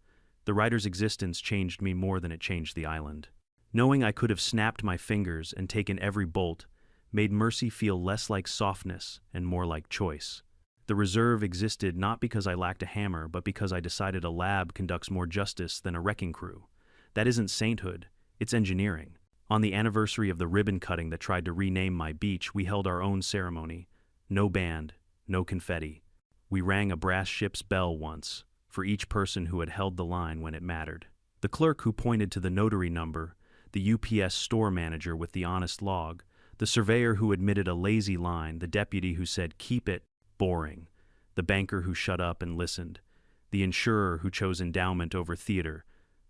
The writer's existence changed me more than it changed the island. Knowing I could have snapped my fingers and taken every bolt made mercy feel less like softness and more like choice. The reserve existed not because I lacked a hammer, but because I decided a lab conducts more justice than a wrecking crew. That isn't sainthood, it's engineering. On the anniversary of the ribbon cutting that tried to rename my beach, we held our own ceremony. No band, no confetti. We rang a brass ship's bell once, for each person who had held the line when it mattered. The clerk who pointed to the notary number, the UPS store manager with the honest log, the surveyor who admitted a lazy line, the deputy who said, "Keep it boring," the banker who shut up and listened, the insurer who chose endowment over theater,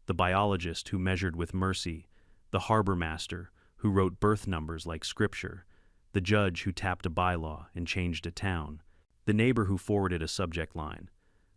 the biologist who measured with mercy, the harbor master who wrote birth numbers like scripture, the judge who tapped a bylaw and changed a town, the neighbor who forwarded a subject line.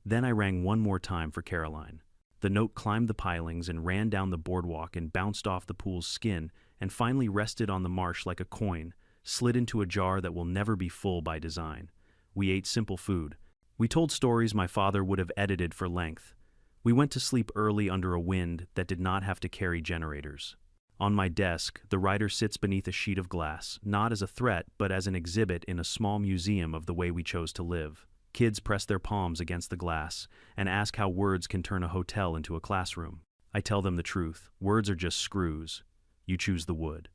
Then I rang one more time for Caroline. The note climbed the pilings and ran down the boardwalk and bounced off the pool's skin and finally rested on the marsh like a coin, slid into a jar that will never be full by design. We ate simple food. We told stories my father would have edited for length. We went to sleep early under a wind that did not have to carry generators. On my desk, the writer sits beneath a sheet of glass, not as a threat, but as an exhibit in a small museum of the way we chose to live. Kids press their palms against the glass and ask how words can turn a hotel into a classroom. I tell them the truth. Words are just screws. You choose the wood.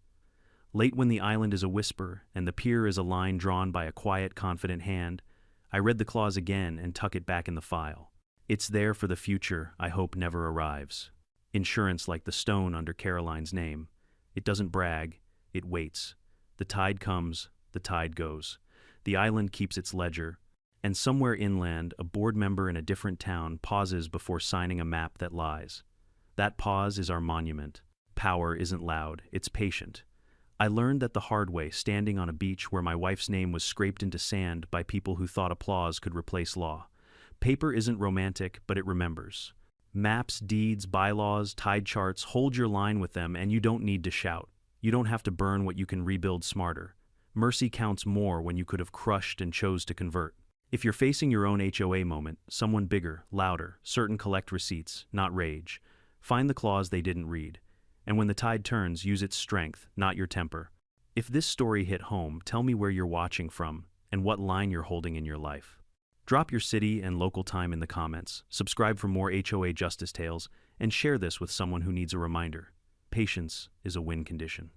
Late when the island is a whisper and the pier is a line drawn by a quiet, confident hand, I read the clause again and tuck it back in the file. It's there for the future I hope never arrives. Insurance like the stone under Caroline's name. It doesn't brag, it waits. The tide comes, the tide goes. The island keeps its ledger, and somewhere inland, a board member in a different town pauses before signing a map that lies. That pause is our monument. Power isn't loud, it's patient. I learned that the hard way, standing on a beach where my wife's name was scraped into sand by people who thought applause could replace law. Paper isn't romantic, but it remembers. Maps, deeds, bylaws, tide charts, hold your line with them, and you don't need to shout. You don't have to burn what you can rebuild smarter. Mercy counts more when you could have crushed and chose to convert. If you're facing your own HOA moment, someone bigger, louder, certain collect receipts, not rage. Find the clause they didn't read. And when the tide turns, use its strength, not your temper. If this story hit home, tell me where you're watching from and what line you're holding in your life. Drop your city and local time in the comments, subscribe for more HOA justice tales, and share this with someone who needs a reminder. Patience is a win condition.